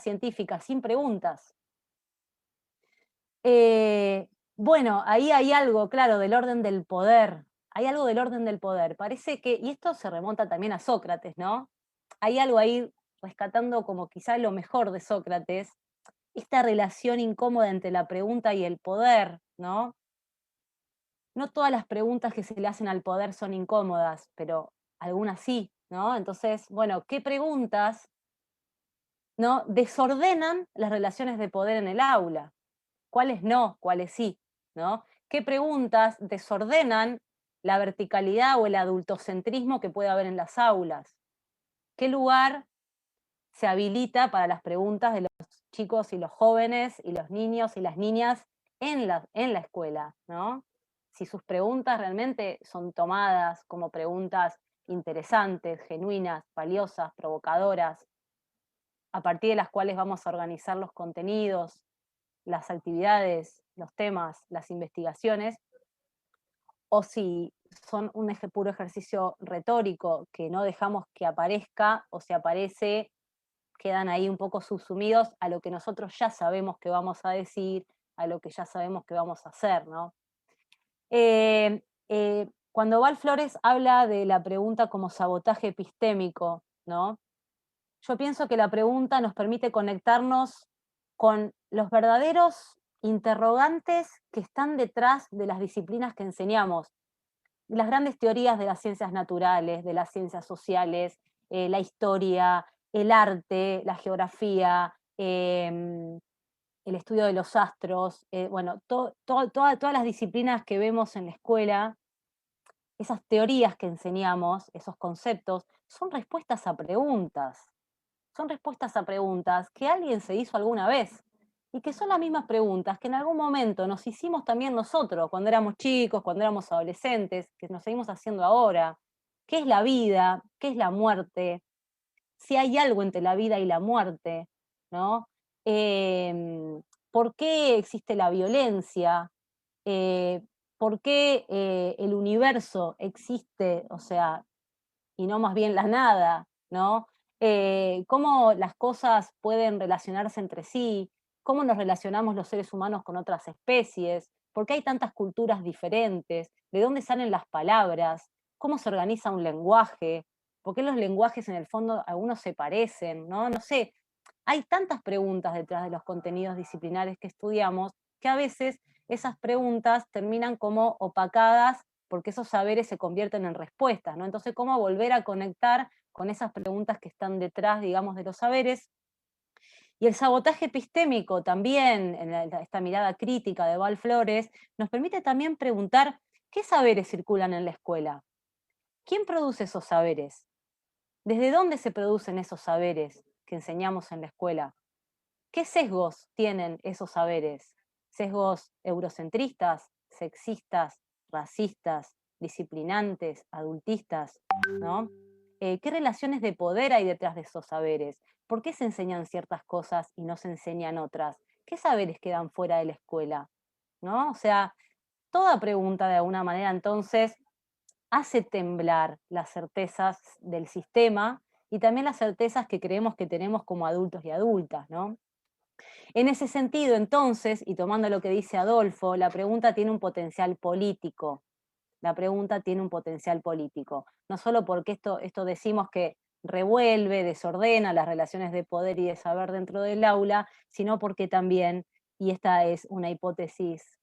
científica, sin preguntas. Bueno, ahí hay algo, claro, del orden del poder. Hay algo del orden del poder. Parece que, y esto se remonta también a Sócrates, ¿no? Hay algo ahí rescatando como quizá lo mejor de Sócrates, esta relación incómoda entre la pregunta y el poder, ¿no? No todas las preguntas que se le hacen al poder son incómodas, pero algunas sí, ¿no? Entonces, bueno, ¿qué preguntas, no, desordenan las relaciones de poder en el aula? ¿Cuáles no? ¿Cuáles sí? ¿No? ¿Qué preguntas desordenan la verticalidad o el adultocentrismo que puede haber en las aulas? ¿Qué lugar se habilita para las preguntas de los chicos y los jóvenes y los niños y las niñas en la escuela, ¿no? Si sus preguntas realmente son tomadas como preguntas interesantes, genuinas, valiosas, provocadoras, a partir de las cuales vamos a organizar los contenidos, las actividades, los temas, las investigaciones, o si son un puro ejercicio retórico que no dejamos que aparezca, o si aparece, quedan ahí un poco subsumidos a lo que nosotros ya sabemos que vamos a decir, a lo que ya sabemos que vamos a hacer, ¿no? Cuando Val Flores habla de la pregunta como sabotaje epistémico, ¿no? Yo pienso que la pregunta nos permite conectarnos con los verdaderos interrogantes que están detrás de las disciplinas que enseñamos, las grandes teorías de las ciencias naturales, de las ciencias sociales, la historia, el arte, la geografía, el estudio de los astros, bueno, todas las disciplinas que vemos en la escuela, esas teorías que enseñamos, esos conceptos, son respuestas a preguntas. Son respuestas a preguntas que alguien se hizo alguna vez y que son las mismas preguntas que en algún momento nos hicimos también nosotros, cuando éramos chicos, cuando éramos adolescentes, que nos seguimos haciendo ahora. ¿Qué es la vida? ¿Qué es la muerte? Si hay algo entre la vida y la muerte, ¿no? ¿Por qué existe la violencia? Eh, ¿Por qué el universo existe, o sea, y no más bien la nada, ¿no? Cómo las cosas pueden relacionarse entre sí, cómo nos relacionamos los seres humanos con otras especies, por qué hay tantas culturas diferentes, de dónde salen las palabras, cómo se organiza un lenguaje, por qué los lenguajes en el fondo algunos se parecen, ¿no? No sé, hay tantas preguntas detrás de los contenidos disciplinares que estudiamos que a veces esas preguntas terminan como opacadas porque esos saberes se convierten en respuestas, ¿no? Entonces, ¿cómo volver a conectar con esas preguntas que están detrás, digamos, de los saberes? Y el sabotaje epistémico también, esta mirada crítica de Val Flores, nos permite también preguntar qué saberes circulan en la escuela. ¿Quién produce esos saberes? ¿Desde dónde se producen esos saberes que enseñamos en la escuela? ¿Qué sesgos tienen esos saberes? ¿Sesgos eurocentristas, sexistas, racistas, disciplinantes, adultistas? ¿No? ¿Qué relaciones de poder hay detrás de esos saberes? ¿Por qué se enseñan ciertas cosas y no se enseñan otras? ¿Qué saberes quedan fuera de la escuela? ¿No? O sea, toda pregunta de alguna manera entonces hace temblar las certezas del sistema y también las certezas que creemos que tenemos como adultos y adultas, ¿no? En ese sentido, entonces, y tomando lo que dice Adolfo, la pregunta tiene un potencial político. La pregunta tiene un potencial político. No solo porque esto decimos que revuelve, desordena las relaciones de poder y de saber dentro del aula, sino porque también, y esta es una hipótesis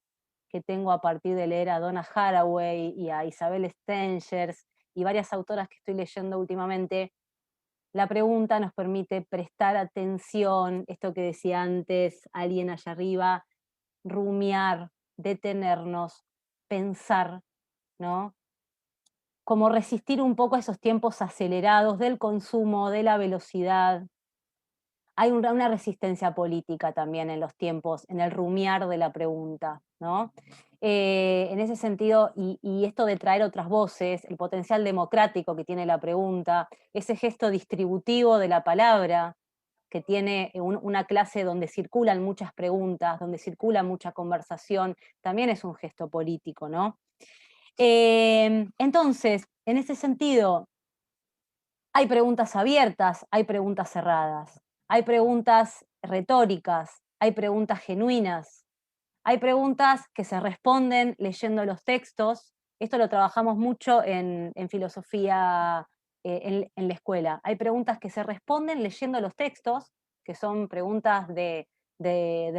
que tengo a partir de leer a Donna Haraway y a Isabel Stengers y varias autoras que estoy leyendo últimamente, la pregunta nos permite prestar atención, esto que decía antes alguien allá arriba, rumiar, detenernos, pensar, ¿no? Como resistir un poco a esos tiempos acelerados del consumo, de la velocidad. Hay una resistencia política también en los tiempos, en el rumiar de la pregunta, ¿no? En ese sentido, y esto de traer otras voces, el potencial democrático que tiene la pregunta, ese gesto distributivo de la palabra que tiene una clase donde circulan muchas preguntas, donde circula mucha conversación, también es un gesto político, ¿no? Entonces, en ese sentido, hay preguntas abiertas, hay preguntas cerradas, hay preguntas retóricas, hay preguntas genuinas, hay preguntas que se responden leyendo los textos. Esto lo trabajamos mucho en filosofía en la escuela. Hay preguntas que se responden leyendo los textos, que son preguntas de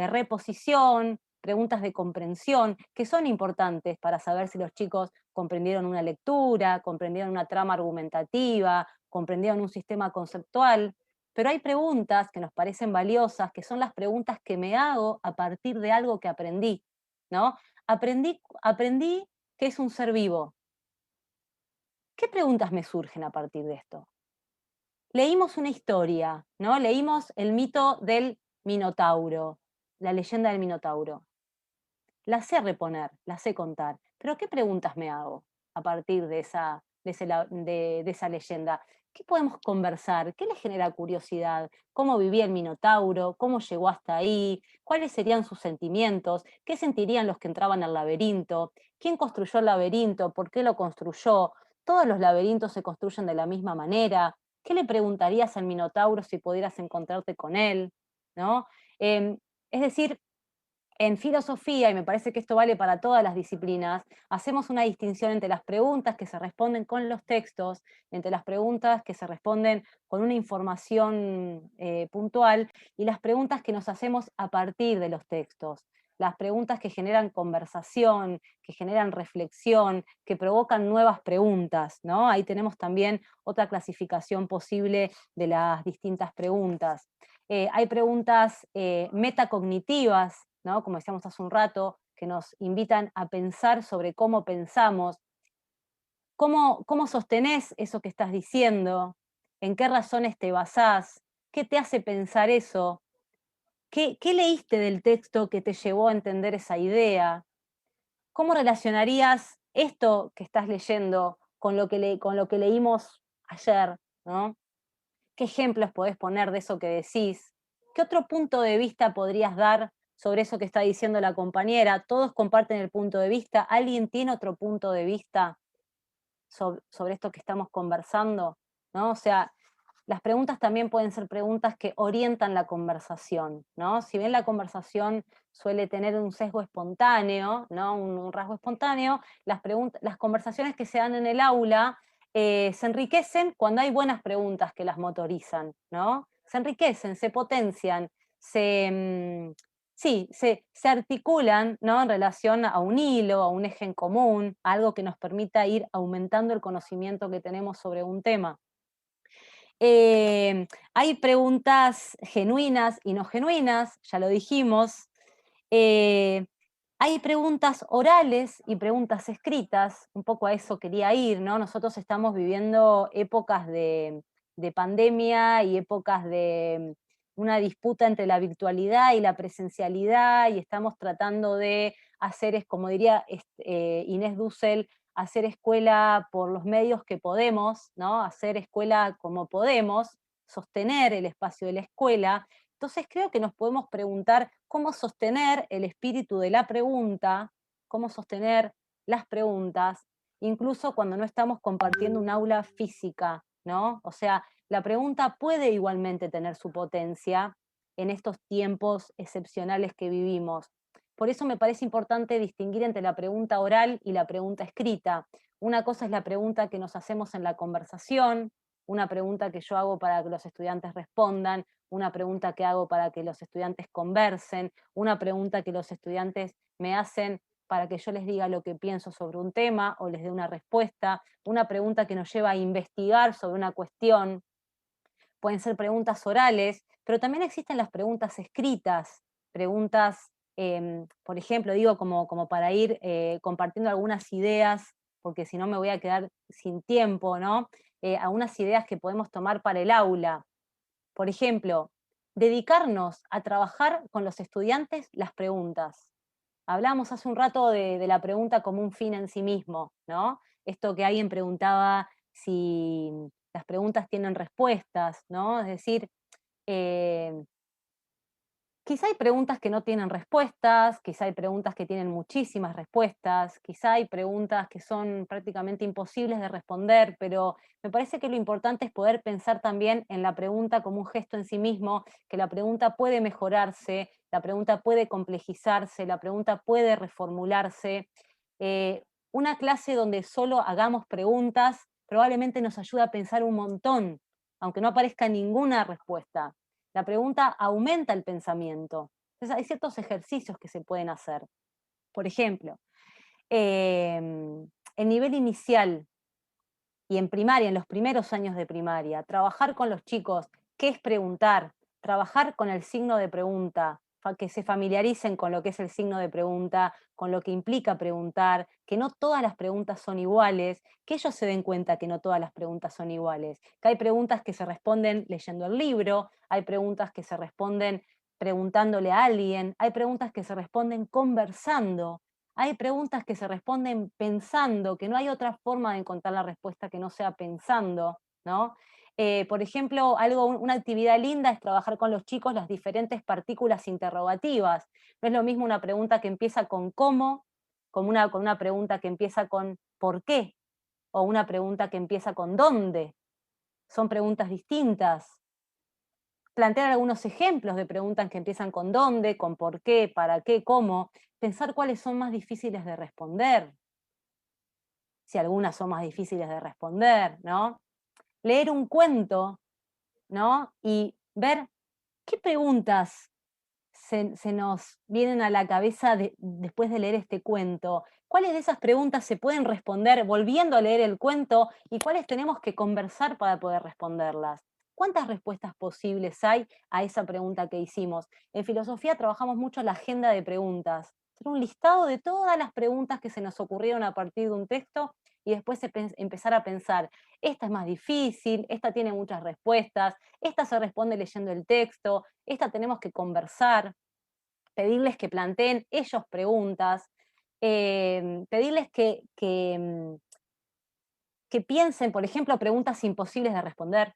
reposición, preguntas de comprensión, que son importantes para saber si los chicos comprendieron una lectura, comprendieron una trama argumentativa, comprendieron un sistema conceptual. Pero hay preguntas que nos parecen valiosas, que son las preguntas que me hago a partir de algo que aprendí, ¿no? Aprendí que es un ser vivo. ¿Qué preguntas me surgen a partir de esto? Leímos una historia, ¿no? Leímos el mito del Minotauro, la leyenda del Minotauro. La sé reponer, la sé contar, pero ¿qué preguntas me hago a partir de esa leyenda? ¿Qué podemos conversar? ¿Qué le genera curiosidad? ¿Cómo vivía el Minotauro? ¿Cómo llegó hasta ahí? ¿Cuáles serían sus sentimientos? ¿Qué sentirían los que entraban al laberinto? ¿Quién construyó el laberinto? ¿Por qué lo construyó? ¿Todos los laberintos se construyen de la misma manera? ¿Qué le preguntarías al Minotauro si pudieras encontrarte con él? ¿No? Es decir, en filosofía, y me parece que esto vale para todas las disciplinas, hacemos una distinción entre las preguntas que se responden con los textos, entre las preguntas que se responden con una información puntual y las preguntas que nos hacemos a partir de los textos. Las preguntas que generan conversación, que generan reflexión, que provocan nuevas preguntas, ¿no? Ahí tenemos también otra clasificación posible de las distintas preguntas. Hay preguntas metacognitivas, ¿no? Como decíamos hace un rato, que nos invitan a pensar sobre cómo pensamos, cómo sostenés eso que estás diciendo, en qué razones te basás, qué te hace pensar eso, qué leíste del texto que te llevó a entender esa idea, cómo relacionarías esto que estás leyendo con con lo que leímos ayer, ¿no? ¿Qué ejemplos podés poner de eso que decís? ¿Qué otro punto de vista podrías dar sobre eso que está diciendo la compañera? Todos comparten el punto de vista. ¿Alguien tiene otro punto de vista sobre esto que estamos conversando? ¿No? O sea, las preguntas también pueden ser preguntas que orientan la conversación, ¿no? Si bien la conversación suele tener un sesgo espontáneo, ¿no? Un rasgo espontáneo, las conversaciones que se dan en el aula se enriquecen cuando hay buenas preguntas que las motorizan, ¿no? Se enriquecen, se potencian, sí, se articulan, ¿no? En relación a un hilo, a un eje en común, a algo que nos permita ir aumentando el conocimiento que tenemos sobre un tema. Hay preguntas genuinas y no genuinas, ya lo dijimos. Eh, Hay preguntas orales y preguntas escritas, un poco a eso quería ir, ¿no? Nosotros estamos viviendo épocas de pandemia y épocas de una disputa entre la virtualidad y la presencialidad y estamos tratando de hacer, es como diría Inés Dussel, hacer escuela por los medios que podemos, ¿no? Hacer escuela como podemos, sostener el espacio de la escuela. Entonces creo que nos podemos preguntar cómo sostener el espíritu de la pregunta, cómo sostener las preguntas, incluso cuando no estamos compartiendo un aula física, ¿no? O sea, la pregunta puede igualmente tener su potencia en estos tiempos excepcionales que vivimos. Por eso me parece importante distinguir entre la pregunta oral y la pregunta escrita. Una cosa es la pregunta que nos hacemos en la conversación, una pregunta que yo hago para que los estudiantes respondan, una pregunta que hago para que los estudiantes conversen, una pregunta que los estudiantes me hacen para que yo les diga lo que pienso sobre un tema o les dé una respuesta, una pregunta que nos lleva a investigar sobre una cuestión. Pueden ser preguntas orales, pero también existen las preguntas escritas, preguntas, por ejemplo, digo, como para ir compartiendo algunas ideas, porque si no me voy a quedar sin tiempo, ¿no? Algunas ideas que podemos tomar para el aula. Por ejemplo, dedicarnos a trabajar con los estudiantes las preguntas. Hablamos hace un rato de la pregunta como un fin en sí mismo, ¿no? Esto que alguien preguntaba si las preguntas tienen respuestas, ¿no? Es decir, eh, Quizá hay preguntas que no tienen respuestas, quizá hay preguntas que tienen muchísimas respuestas, quizá hay preguntas que son prácticamente imposibles de responder, pero me parece que lo importante es poder pensar también en la pregunta como un gesto en sí mismo, que la pregunta puede mejorarse, la pregunta puede complejizarse, la pregunta puede reformularse. Eh, una clase donde solo hagamos preguntas probablemente nos ayuda a pensar un montón, aunque no aparezca ninguna respuesta. La pregunta aumenta el pensamiento. Entonces, hay ciertos ejercicios que se pueden hacer. Por ejemplo, en nivel inicial y en primaria, en los primeros años de primaria, trabajar con los chicos, qué es preguntar, trabajar con el signo de pregunta, que se familiaricen con lo que es el signo de pregunta, con lo que implica preguntar, que no todas las preguntas son iguales, que ellos se den cuenta que no todas las preguntas son iguales, que hay preguntas que se responden leyendo el libro, hay preguntas que se responden preguntándole a alguien, hay preguntas que se responden conversando, hay preguntas que se responden pensando, que no hay otra forma de encontrar la respuesta que no sea pensando, ¿no? Por ejemplo, una actividad linda es trabajar con los chicos las diferentes partículas interrogativas. No es lo mismo una pregunta que empieza con cómo, como con una pregunta que empieza con por qué, o una pregunta que empieza con dónde. Son preguntas distintas. Plantear algunos ejemplos de preguntas que empiezan con dónde, con por qué, para qué, cómo, pensar cuáles son más difíciles de responder, si algunas son más difíciles de responder, ¿no? Leer un cuento, ¿no? Y ver qué preguntas se nos vienen a la cabeza después de leer este cuento. ¿Cuáles de esas preguntas se pueden responder volviendo a leer el cuento y cuáles tenemos que conversar para poder responderlas? ¿Cuántas respuestas posibles hay a esa pregunta que hicimos? En filosofía trabajamos mucho la agenda de preguntas. Hacer un listado de todas las preguntas que se nos ocurrieron a partir de un texto y después empezar a pensar, esta es más difícil, esta tiene muchas respuestas, esta se responde leyendo el texto, esta tenemos que conversar, pedirles que planteen ellos preguntas, pedirles que piensen, por ejemplo, preguntas imposibles de responder,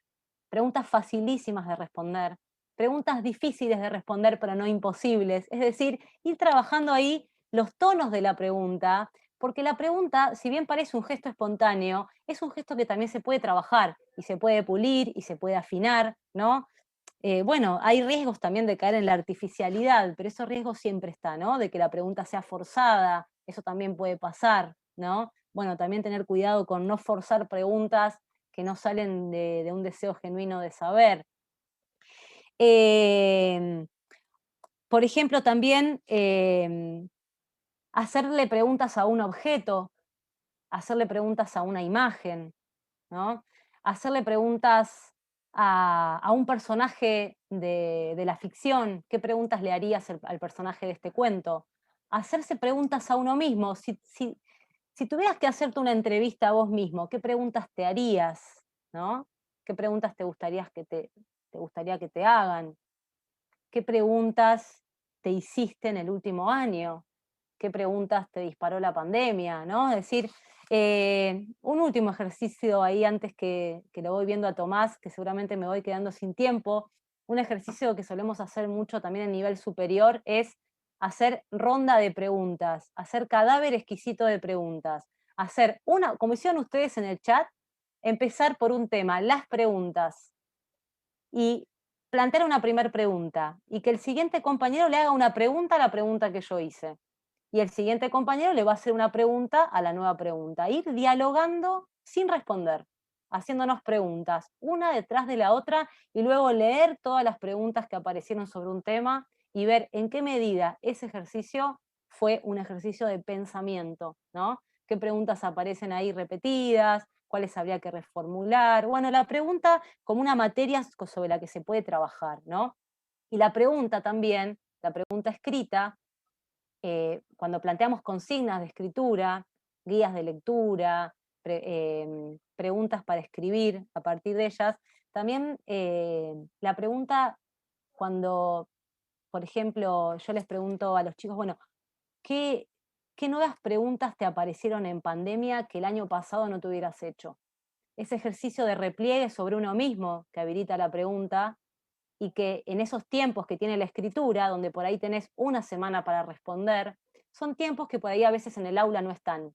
preguntas facilísimas de responder, preguntas difíciles de responder, pero no imposibles. Es decir, ir trabajando ahí los tonos de la pregunta, porque la pregunta, si bien parece un gesto espontáneo, es un gesto que también se puede trabajar y se puede pulir y se puede afinar, ¿no? Bueno, hay riesgos también de caer en la artificialidad, pero esos riesgos siempre están, ¿no? De que la pregunta sea forzada, eso también puede pasar, ¿no? Bueno, también tener cuidado con no forzar preguntas que no salen de un deseo genuino de saber. Em, por ejemplo, también hacerle preguntas a un objeto, hacerle preguntas a una imagen, ¿no? Hacerle preguntas a un personaje de la ficción, ¿qué preguntas le harías al personaje de este cuento? Hacerse preguntas a uno mismo, si tuvieras que hacerte una entrevista a vos mismo, ¿qué preguntas te harías? ¿No? ¿Qué preguntas te gustaría que te hagan? ¿Qué preguntas te hiciste en el último año? ¿Qué preguntas te disparó la pandemia? ¿No? Es decir, un último ejercicio ahí antes que lo voy viendo a Tomás, que seguramente me voy quedando sin tiempo. Un ejercicio que solemos hacer mucho también a nivel superior es hacer ronda de preguntas, hacer cadáver exquisito de preguntas, hacer una, como hicieron ustedes en el chat, empezar por un tema, las preguntas, y plantear una primera pregunta y que el siguiente compañero le haga una pregunta a la pregunta que yo hice. Y el siguiente compañero le va a hacer una pregunta a la nueva pregunta. Ir dialogando sin responder, haciéndonos preguntas, una detrás de la otra, y luego leer todas las preguntas que aparecieron sobre un tema y ver en qué medida ese ejercicio fue un ejercicio de pensamiento, ¿no? ¿Qué preguntas aparecen ahí repetidas? ¿Cuáles habría que reformular? Bueno, la pregunta como una materia sobre la que se puede trabajar, ¿no? Y la pregunta también, la pregunta escrita, cuando planteamos consignas de escritura, guías de lectura, preguntas para escribir a partir de ellas, también la pregunta cuando, por ejemplo, yo les pregunto a los chicos, bueno, ¿qué, qué nuevas preguntas te aparecieron en pandemia que el año pasado no te hubieras hecho? Ese ejercicio de repliegue sobre uno mismo que habilita la pregunta, y que en esos tiempos que tiene la escritura, donde por ahí tenés una semana para responder, son tiempos que por ahí a veces en el aula no están,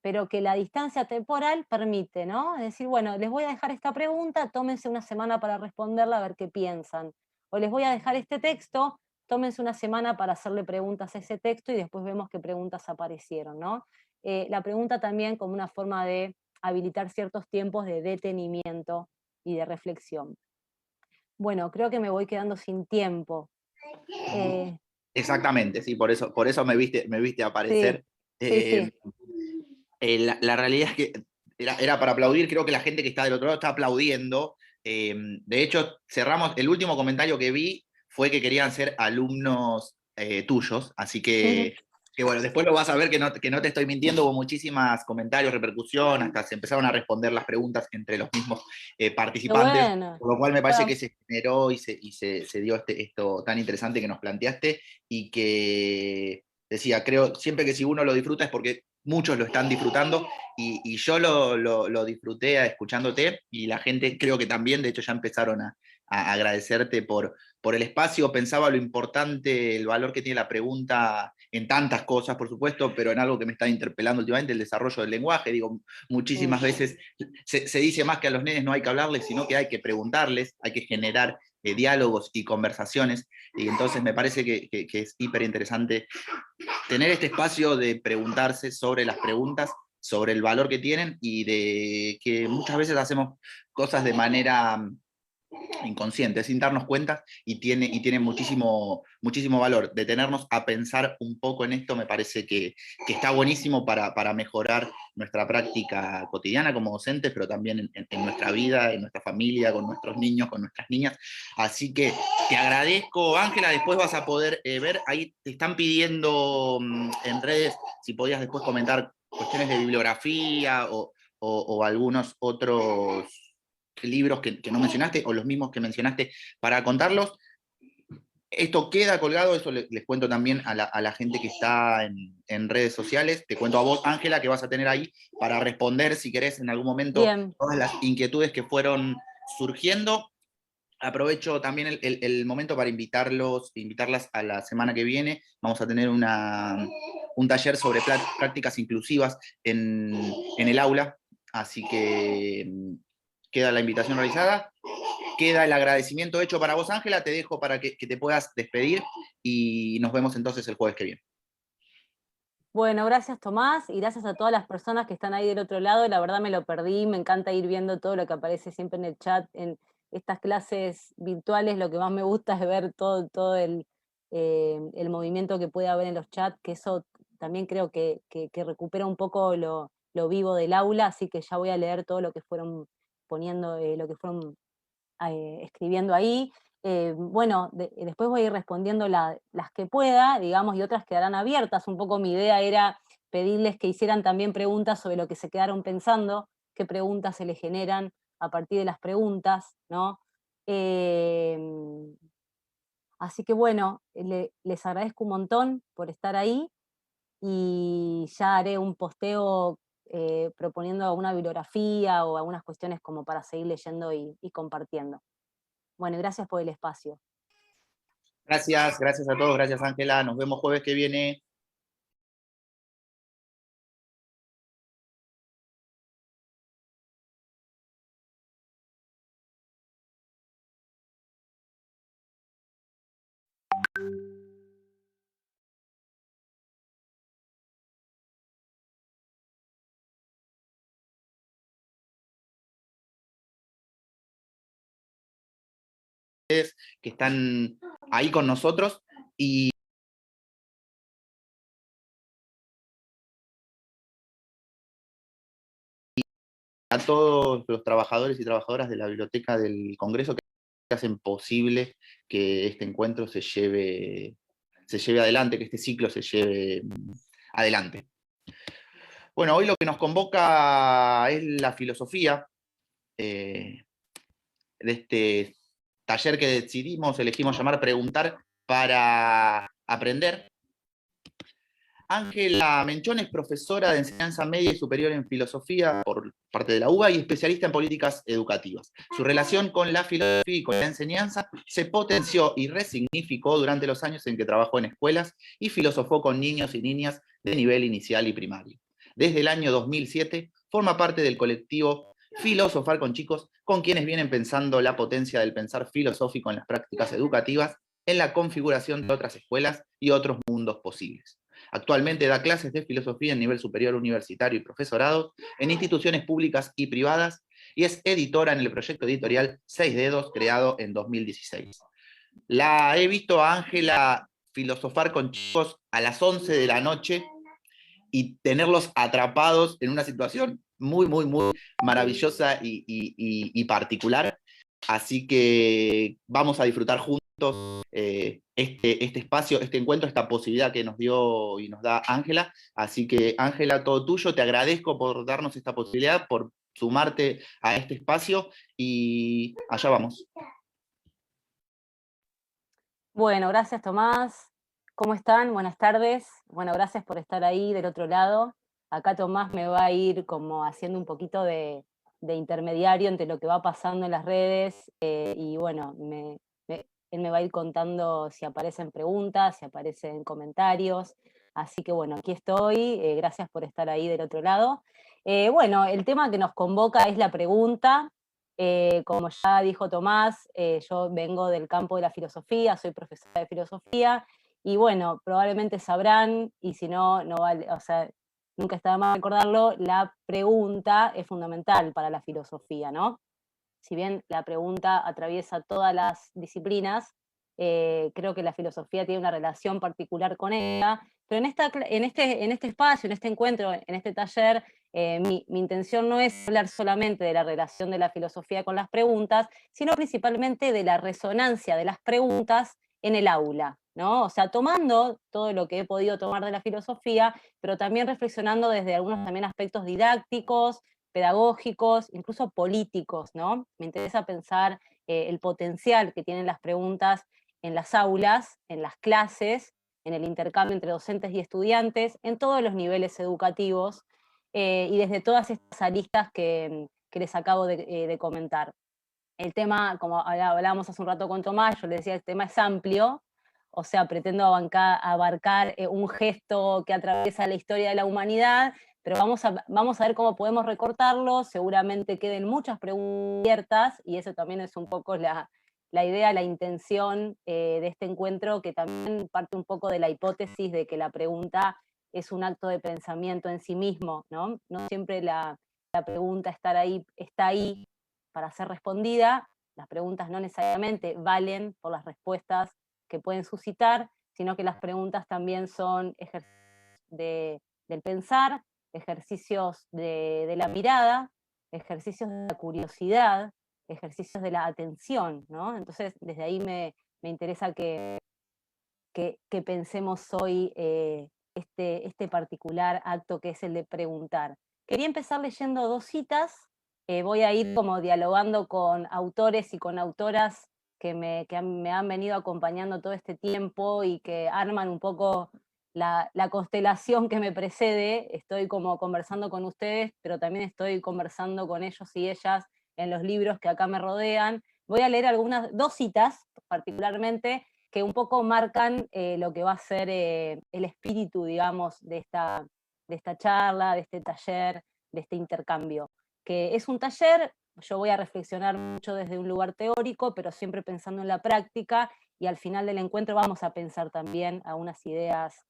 pero que la distancia temporal permite, ¿no? Es decir, bueno, les voy a dejar esta pregunta, tómense una semana para responderla, a ver qué piensan. O les voy a dejar este texto, tómense una semana para hacerle preguntas a ese texto y después vemos qué preguntas aparecieron, ¿no? La pregunta también como una forma de habilitar ciertos tiempos de detenimiento y de reflexión. Bueno, creo que me voy quedando sin tiempo. Exactamente, sí, por eso me viste Sí, aparecer. sí, Eh, sí. la realidad es que era para aplaudir, creo que la gente que está del otro lado está aplaudiendo. De hecho, cerramos, el último comentario que vi fue que querían ser alumnos tuyos, así que bueno, después lo vas a ver que no te estoy mintiendo, hubo muchísimos comentarios, repercusión, hasta se empezaron a responder las preguntas entre los mismos Qué participantes, bueno. por lo cual me parece Bueno, que se generó y se dio esto tan interesante que nos planteaste y que decía, creo siempre que si uno lo disfruta es porque muchos lo están disfrutando y yo lo disfruté escuchándote y la gente creo que también, de hecho ya empezaron a agradecerte por el espacio, pensaba lo importante, el valor que tiene la pregunta en tantas cosas, por supuesto, pero en algo que me está interpelando últimamente, el desarrollo del lenguaje. Digo, muchísimas veces se dice más que a los nenes no hay que hablarles, sino que hay que preguntarles, hay que generar diálogos y conversaciones, y entonces me parece que es hiper interesante tener este espacio de preguntarse sobre las preguntas, sobre el valor que tienen y de que muchas veces hacemos cosas de manera inconsciente, sin darnos cuenta, y tiene muchísimo valor. Detenernos a pensar un poco en esto me parece que está buenísimo para mejorar nuestra práctica cotidiana como docentes, pero también en nuestra vida, en nuestra familia, con nuestros niños, con nuestras niñas. Así que te agradezco, Ángela, después vas a poder ver, ahí te están pidiendo en redes, si podías después comentar cuestiones de bibliografía o algunos otros libros que no mencionaste o los mismos que mencionaste para contarlos. Esto queda colgado, eso les cuento también a la gente que está en redes sociales. Te cuento a vos, Ángela, que vas a tener ahí para responder, si querés, en algún momento, bien. todas las inquietudes que fueron surgiendo. Aprovecho también el momento para invitarlas a la semana que viene. Vamos a tener un taller sobre prácticas inclusivas en el aula, así que queda la invitación realizada. Queda el agradecimiento hecho para vos, Ángela. Te dejo para que te puedas despedir y nos vemos entonces el jueves que viene. Bueno, gracias Tomás y gracias a todas las personas que están ahí del otro lado. La verdad me lo perdí, me encanta ir viendo todo lo que aparece siempre en el chat, en estas clases virtuales. Lo que más me gusta es ver todo el movimiento que puede haber en los chats, que eso también creo que recupera un poco lo vivo del aula, así que ya voy a leer todo lo que fueron poniendo, lo que fueron escribiendo ahí. Bueno, después voy a ir respondiendo las que pueda, digamos, y otras quedarán abiertas. Un poco mi idea era pedirles que hicieran también preguntas sobre lo que se quedaron pensando, qué preguntas se les generan a partir de las preguntas, ¿no? Eh, Así que bueno, les agradezco un montón por estar ahí y ya haré un posteo proponiendo alguna bibliografía o algunas cuestiones como para seguir leyendo y compartiendo. Bueno, gracias por el espacio. Gracias a todos, gracias, Ángela. Nos vemos jueves que viene. Que están ahí con nosotros y a todos los trabajadores y trabajadoras de la Biblioteca del Congreso que hacen posible que este encuentro se lleve adelante, que este ciclo se lleve adelante. Bueno, hoy lo que nos convoca es la filosofía de este taller que elegimos llamar Preguntar para Aprender. Ángela Menchón es profesora de enseñanza media y superior en filosofía por parte de la UBA y especialista en políticas educativas. Su relación con la filosofía y con la enseñanza se potenció y resignificó durante los años en que trabajó en escuelas y filosofó con niños y niñas de nivel inicial y primario. Desde el año 2007 forma parte del colectivo Filosofar con Chicos, con quienes vienen pensando la potencia del pensar filosófico en las prácticas educativas, en la configuración de otras escuelas y otros mundos posibles. Actualmente da clases de filosofía en nivel superior universitario y profesorado en instituciones públicas y privadas y es editora en el proyecto editorial Seis Dedos, creado en 2016. La he visto a Ángela filosofar con chicos a las 11 de la noche y tenerlos atrapados en una situación muy maravillosa y particular. Así que vamos a disfrutar juntos este espacio, este encuentro, esta posibilidad que nos dio y nos da Ángela. Así que, Ángela, todo tuyo. Te agradezco por darnos esta posibilidad, por sumarte a este espacio y allá vamos. Bueno, gracias Tomás. ¿Cómo están? Buenas tardes. Bueno, gracias por estar ahí del otro lado. Acá Tomás me va a ir como haciendo un poquito de intermediario entre lo que va pasando en las redes y bueno, él me va a ir contando si aparecen preguntas, si aparecen comentarios. Así que bueno, aquí estoy. Gracias por estar ahí del otro lado. Bueno, el tema que nos convoca es la pregunta. Como ya dijo Tomás, yo vengo del campo de la filosofía, soy profesora de filosofía, y bueno, probablemente sabrán, y si no, no vale, o sea, nunca está de más recordarlo, la pregunta es fundamental para la filosofía, ¿no? Si bien la pregunta atraviesa todas las disciplinas, creo que la filosofía tiene una relación particular con ella, pero en este espacio, en este encuentro, en este taller, mi intención no es hablar solamente de la relación de la filosofía con las preguntas, sino principalmente de la resonancia de las preguntas en el aula, ¿no? O sea, tomando todo lo que he podido tomar de la filosofía, pero también reflexionando desde algunos también aspectos didácticos, pedagógicos, incluso políticos, ¿no? Me interesa pensar el potencial que tienen las preguntas en las aulas, en las clases, en el intercambio entre docentes y estudiantes, en todos los niveles educativos y desde todas estas aristas que les acabo de comentar. El tema, como hablábamos hace un rato con Tomás, yo le decía, el tema es amplio, o sea, pretendo abarcar un gesto que atraviesa la historia de la humanidad, pero vamos a ver cómo podemos recortarlo, seguramente queden muchas preguntas abiertas, y eso también es un poco la idea, la intención de este encuentro, que también parte un poco de la hipótesis de que la pregunta es un acto de pensamiento en sí mismo, ¿no? No siempre la pregunta está ahí para ser respondida, las preguntas no necesariamente valen por las respuestas que pueden suscitar, sino que las preguntas también son ejercicios del pensar, ejercicios de la mirada, ejercicios de la curiosidad, ejercicios de la atención, ¿no? Entonces, desde ahí me interesa que pensemos hoy este particular acto que es el de preguntar. Quería empezar leyendo dos citas, voy a ir como dialogando con autores y con autoras me han venido acompañando todo este tiempo y que arman un poco la constelación que me precede. Estoy como conversando con ustedes, pero también estoy conversando con ellos y ellas en los libros que acá me rodean. Voy a leer dos citas particularmente, que un poco marcan lo que va a ser el espíritu, digamos, de esta charla, de este taller, de este intercambio. Que es un taller, yo voy a reflexionar mucho desde un lugar teórico, pero siempre pensando en la práctica, y al final del encuentro vamos a pensar también a unas ideas,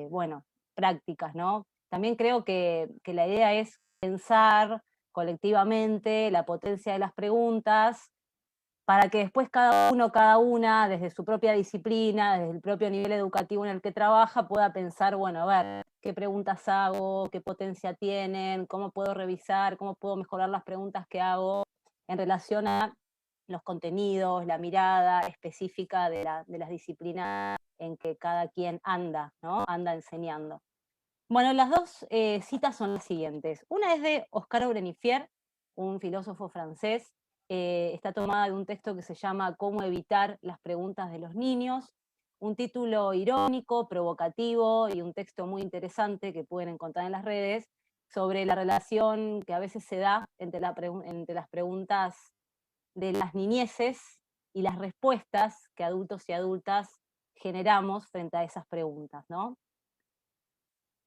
bueno, prácticas, ¿no? También creo que la idea es pensar colectivamente la potencia de las preguntas, para que después cada uno, cada una, desde su propia disciplina, desde el propio nivel educativo en el que trabaja, pueda pensar, bueno, a ver, qué preguntas hago, qué potencia tienen, cómo puedo revisar, cómo puedo mejorar las preguntas que hago en relación a los contenidos, la mirada específica de las disciplinas en que cada quien anda, ¿no? Anda enseñando. Bueno, las dos citas son las siguientes. Una es de Oscar Brenifier, un filósofo francés. Está tomada de un texto que se llama Cómo evitar las preguntas de los niños. un título irónico, provocativo y un texto muy interesante que pueden encontrar en las redes sobre la relación que a veces se da entre las preguntas de las niñeces y las respuestas que adultos y adultas generamos frente a esas preguntas, ¿no?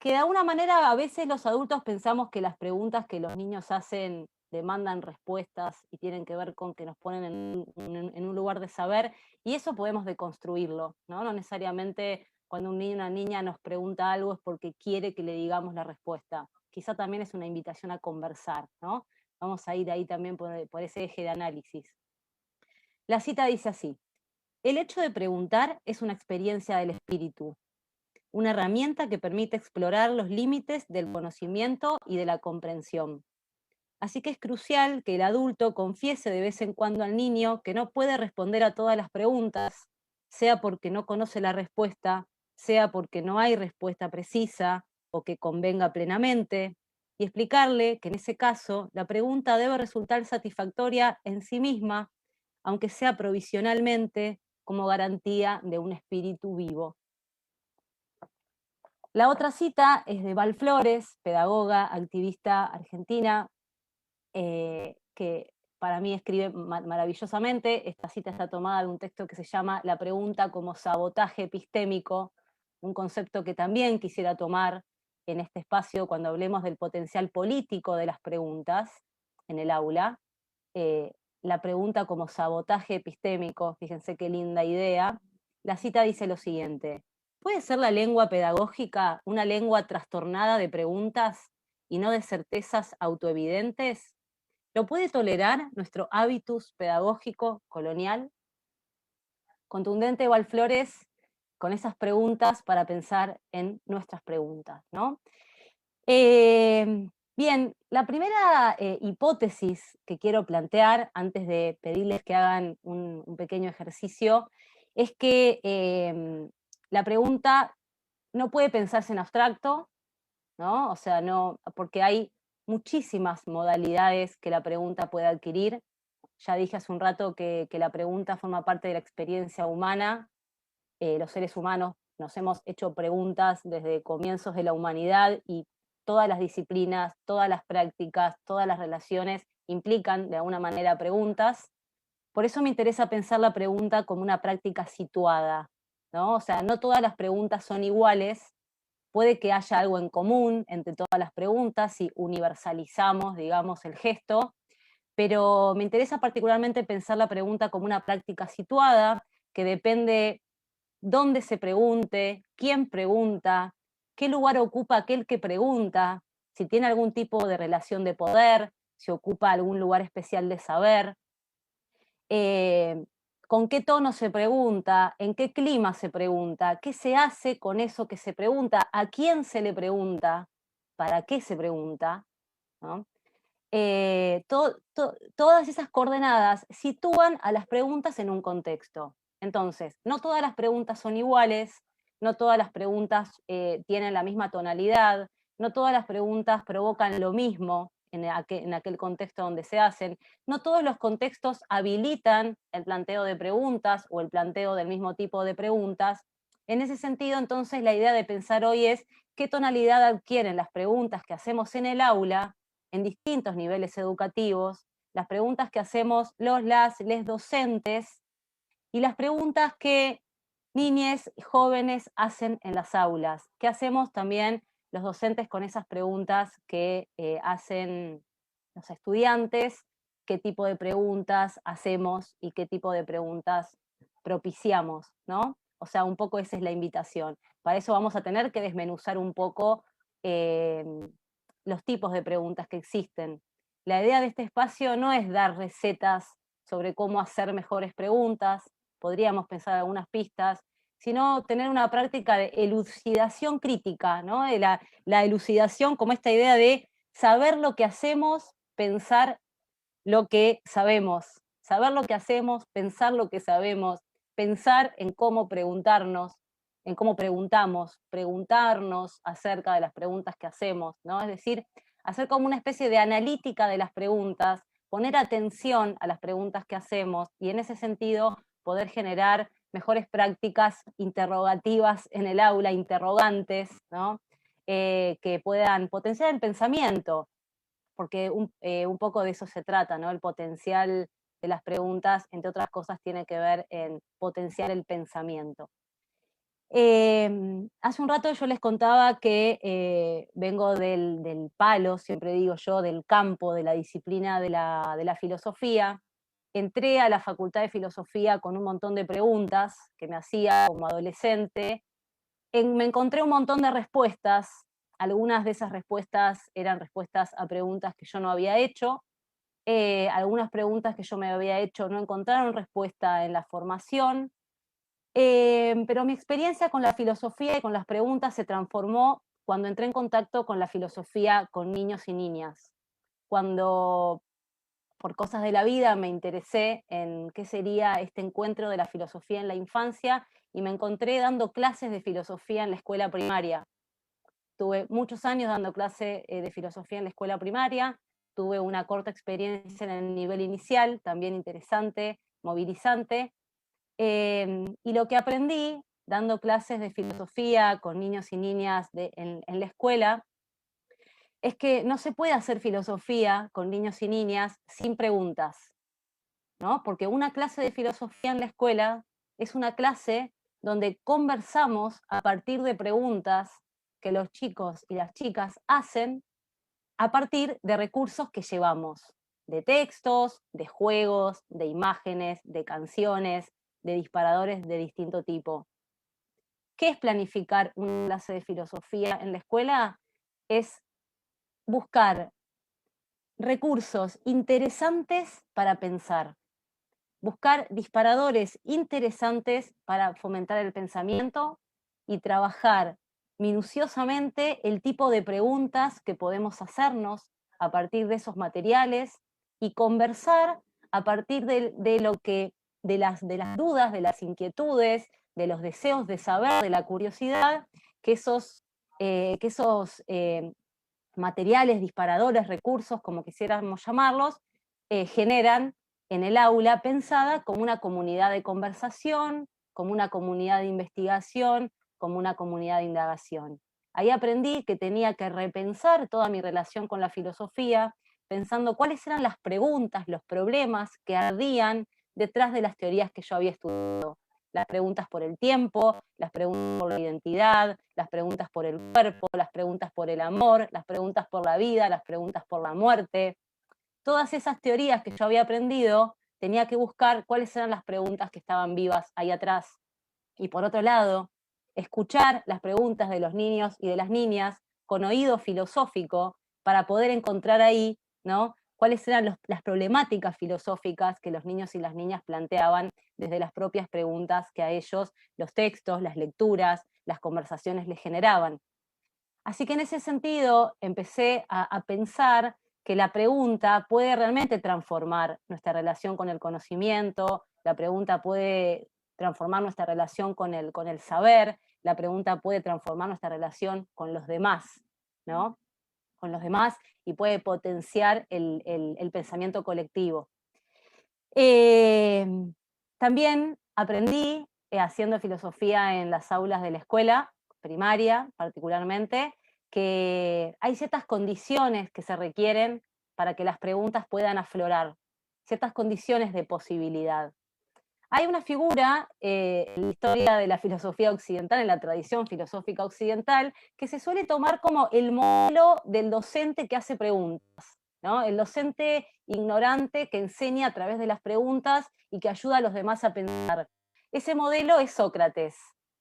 Que de alguna manera a veces los adultos pensamos que las preguntas que los niños hacen demandan respuestas y tienen que ver con que nos ponen en un lugar de saber, y eso podemos deconstruirlo, ¿no? No necesariamente cuando un niño o una niña nos pregunta algo es porque quiere que le digamos la respuesta. Quizá también es una invitación a conversar, ¿no? Vamos a ir ahí también por ese eje de análisis. La cita dice así: el hecho de preguntar es una experiencia del espíritu, una herramienta que permite explorar los límites del conocimiento y de la comprensión. Así que es crucial que el adulto confiese de vez en cuando al niño que no puede responder a todas las preguntas, sea porque no conoce la respuesta, sea porque no hay respuesta precisa o que convenga plenamente, y explicarle que en ese caso la pregunta debe resultar satisfactoria en sí misma, aunque sea provisionalmente, como garantía de un espíritu vivo. La otra cita es de Val Flores, pedagoga, activista argentina, que para mí escribe maravillosamente. Esta cita está tomada de un texto que se llama La pregunta como sabotaje epistémico, un concepto que también quisiera tomar en este espacio cuando hablemos del potencial político de las preguntas en el aula. Eh, la pregunta como sabotaje epistémico, fíjense qué linda idea. La cita dice lo siguiente: ¿puede ser la lengua pedagógica una lengua trastornada de preguntas y no de certezas autoevidentes? ¿Lo puede tolerar nuestro hábitus pedagógico colonial? Contundente Valflores con esas preguntas para pensar en nuestras preguntas, ¿no? Bien, la primera hipótesis que quiero plantear antes de pedirles que hagan un pequeño ejercicio es que la pregunta no puede pensarse en abstracto, ¿no? O sea, no, porque hay muchísimas modalidades que la pregunta puede adquirir. Ya dije hace un rato que la pregunta forma parte de la experiencia humana. Los seres humanos nos hemos hecho preguntas desde comienzos de la humanidad y todas las disciplinas, todas las prácticas, todas las relaciones implican de alguna manera preguntas. Por eso me interesa pensar la pregunta como una práctica situada, ¿no? O sea, no todas las preguntas son iguales, puede que haya algo en común entre todas las preguntas si universalizamos, digamos, el gesto, pero me interesa particularmente pensar la pregunta como una práctica situada que depende dónde se pregunte, quién pregunta, qué lugar ocupa aquel que pregunta, si tiene algún tipo de relación de poder, si ocupa algún lugar especial de saber, eh, con qué tono se pregunta, en qué clima se pregunta, qué se hace con eso que se pregunta, a quién se le pregunta, para qué se pregunta, ¿no? Todas esas coordenadas sitúan a las preguntas en un contexto. Entonces, no todas las preguntas son iguales, no todas las preguntas tienen la misma tonalidad, no todas las preguntas provocan lo mismo en aquel contexto donde se hacen, no todos los contextos habilitan el planteo de preguntas o el planteo del mismo tipo de preguntas. En ese sentido, entonces, la idea de pensar hoy es qué tonalidad adquieren las preguntas que hacemos en el aula en distintos niveles educativos, las preguntas que hacemos les docentes y las preguntas que niñes y jóvenes hacen en las aulas. ¿Qué hacemos también los docentes con esas preguntas que hacen los estudiantes? ¿Qué tipo de preguntas hacemos y qué tipo de preguntas propiciamos, ¿no? O sea, un poco esa es la invitación. Para eso vamos a tener que desmenuzar un poco eh, los tipos de preguntas que existen. La idea de este espacio no es dar recetas sobre cómo hacer mejores preguntas, podríamos pensar algunas pistas, sino tener una práctica de elucidación crítica, ¿no? De la elucidación como esta idea de saber lo que hacemos, pensar lo que sabemos, saber lo que hacemos, pensar lo que sabemos, pensar en cómo preguntarnos, en cómo preguntamos, preguntarnos acerca de las preguntas que hacemos, ¿no? Es decir, hacer como una especie de analítica de las preguntas, poner atención a las preguntas que hacemos y en ese sentido poder generar mejores prácticas interrogativas en el aula, interrogantes, ¿no? Que puedan potenciar el pensamiento, porque un poco de eso se trata, ¿no? El potencial de las preguntas, entre otras cosas, tiene que ver en potenciar el pensamiento. Hace un rato yo les contaba que vengo del palo, siempre digo yo, del campo, de la disciplina de la filosofía. Entré a la Facultad de Filosofía con un montón de preguntas que me hacía como adolescente. Me encontré un montón de respuestas. Algunas de esas respuestas eran respuestas a preguntas que yo no había hecho. Algunas preguntas que yo me había hecho no encontraron respuesta en la formación. Pero mi experiencia con la filosofía y con las preguntas se transformó cuando entré en contacto con la filosofía con niños y niñas. Cuando, por cosas de la vida, me interesé en qué sería este encuentro de la filosofía en la infancia y me encontré dando clases de filosofía en la escuela primaria. Tuve muchos años dando clase de filosofía en la escuela primaria, tuve una corta experiencia en el nivel inicial, también interesante, movilizante, y lo que aprendí dando clases de filosofía con niños y niñas en la escuela es que no se puede hacer filosofía con niños y niñas sin preguntas, ¿no? Porque una clase de filosofía en la escuela es una clase donde conversamos a partir de preguntas que los chicos y las chicas hacen a partir de recursos que llevamos, de textos, de juegos, de imágenes, de canciones, de disparadores de distinto tipo. ¿Qué es planificar una clase de filosofía en la escuela? Es buscar recursos interesantes para pensar, buscar disparadores interesantes para fomentar el pensamiento y trabajar minuciosamente el tipo de preguntas que podemos hacernos a partir de esos materiales y conversar a partir de lo que, de las dudas, de las inquietudes, de los deseos de saber, de la curiosidad, que esos materiales, disparadores, recursos, como quisiéramos llamarlos, generan en el aula pensada como una comunidad de conversación, como una comunidad de investigación, como una comunidad de indagación. Ahí aprendí que tenía que repensar toda mi relación con la filosofía, pensando cuáles eran las preguntas, los problemas que ardían detrás de las teorías que yo había estudiado. Las preguntas por el tiempo, las preguntas por la identidad, las preguntas por el cuerpo, las preguntas por el amor, las preguntas por la vida, las preguntas por la muerte. Todas esas teorías que yo había aprendido, tenía que buscar cuáles eran las preguntas que estaban vivas ahí atrás. Y por otro lado, escuchar las preguntas de los niños y de las niñas con oído filosófico para poder encontrar ahí, ¿no?, cuáles eran las problemáticas filosóficas que los niños y las niñas planteaban desde las propias preguntas que a ellos los textos, las lecturas, las conversaciones les generaban. Así que en ese sentido empecé a pensar que la pregunta puede realmente transformar nuestra relación con el conocimiento, la pregunta puede transformar nuestra relación con el saber, la pregunta puede transformar nuestra relación con los demás, ¿no? Con los demás y puede potenciar el pensamiento colectivo. Eh, También aprendí, haciendo filosofía en las aulas de la escuela, primaria particularmente, que hay ciertas condiciones que se requieren para que las preguntas puedan aflorar, ciertas condiciones de posibilidad. Hay una figura en la historia de la filosofía occidental, en la tradición filosófica occidental, que se suele tomar como el modelo del docente que hace preguntas, ¿no? El docente ignorante que enseña a través de las preguntas y que ayuda a los demás a pensar. Ese modelo es Sócrates,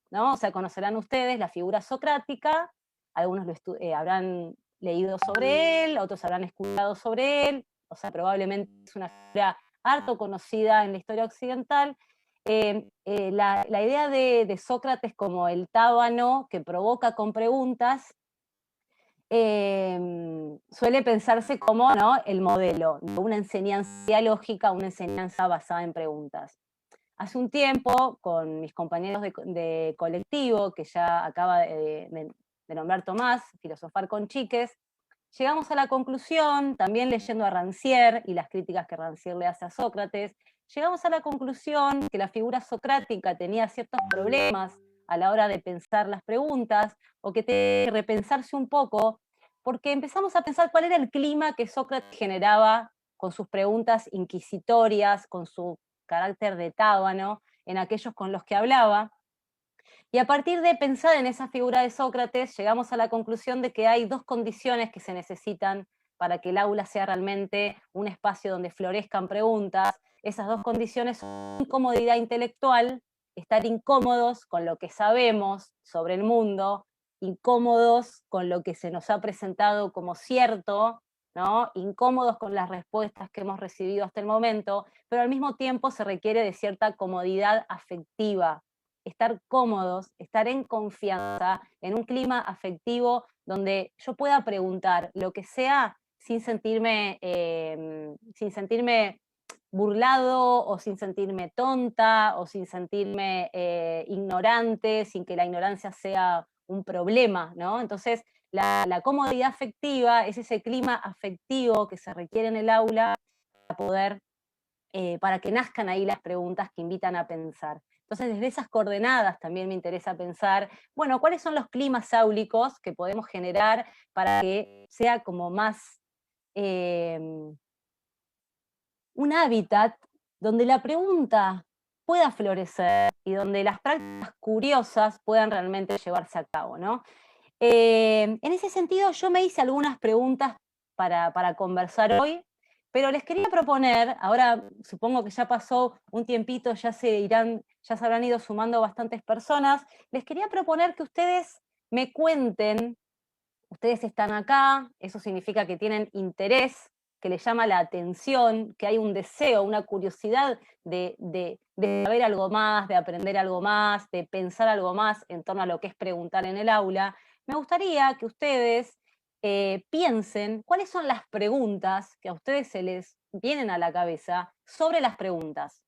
¿no? O sea, conocerán ustedes la figura socrática, algunos habrán leído sobre él, otros habrán escuchado sobre él, o sea, probablemente es una figura harto conocida en la historia occidental. La idea de Sócrates como el tábano que provoca con preguntas suele pensarse como, ¿no?, el modelo, una enseñanza dialógica, una enseñanza basada en preguntas. Hace un tiempo, con mis compañeros de colectivo, que ya acaba de nombrar Tomás, Filosofar con Chiques, llegamos a la conclusión, también leyendo a Rancière y las críticas que Rancière le hace a Sócrates, llegamos a la conclusión que la figura socrática tenía ciertos problemas a la hora de pensar las preguntas, o que tenía que repensarse un poco, porque empezamos a pensar cuál era el clima que Sócrates generaba con sus preguntas inquisitorias, con su carácter de tábano en aquellos con los que hablaba. Y a partir de pensar en esa figura de Sócrates, llegamos a la conclusión de que hay dos condiciones que se necesitan para que el aula sea realmente un espacio donde florezcan preguntas. Esas dos condiciones son incomodidad intelectual, estar incómodos con lo que sabemos sobre el mundo, incómodos con lo que se nos ha presentado como cierto, ¿no? Incómodos con las respuestas que hemos recibido hasta el momento, pero al mismo tiempo se requiere de cierta comodidad afectiva, estar cómodos, estar en confianza, en un clima afectivo donde yo pueda preguntar lo que sea sin sentirme burlado, o sin sentirme tonta, o sin sentirme ignorante, sin que la ignorancia sea un problema, ¿no? Entonces, la comodidad afectiva es ese clima afectivo que se requiere en el aula para poder para que nazcan ahí las preguntas que invitan a pensar. Entonces, desde esas coordenadas también me interesa pensar, bueno, ¿cuáles son los climas áulicos que podemos generar para que sea como más eh, un hábitat donde la pregunta pueda florecer y donde las prácticas curiosas puedan realmente llevarse a cabo, ¿no? En ese sentido, yo me hice algunas preguntas para conversar hoy, pero les quería proponer, ahora supongo que ya pasó un tiempito, ya se habrán ido sumando bastantes personas, les quería proponer que ustedes me cuenten, ustedes están acá, eso significa que tienen interés, que les llama la atención, que hay un deseo, una curiosidad de saber algo más, de aprender algo más, de pensar algo más en torno a lo que es preguntar en el aula. Me gustaría que ustedes piensen cuáles son las preguntas que a ustedes se les vienen a la cabeza sobre las preguntas.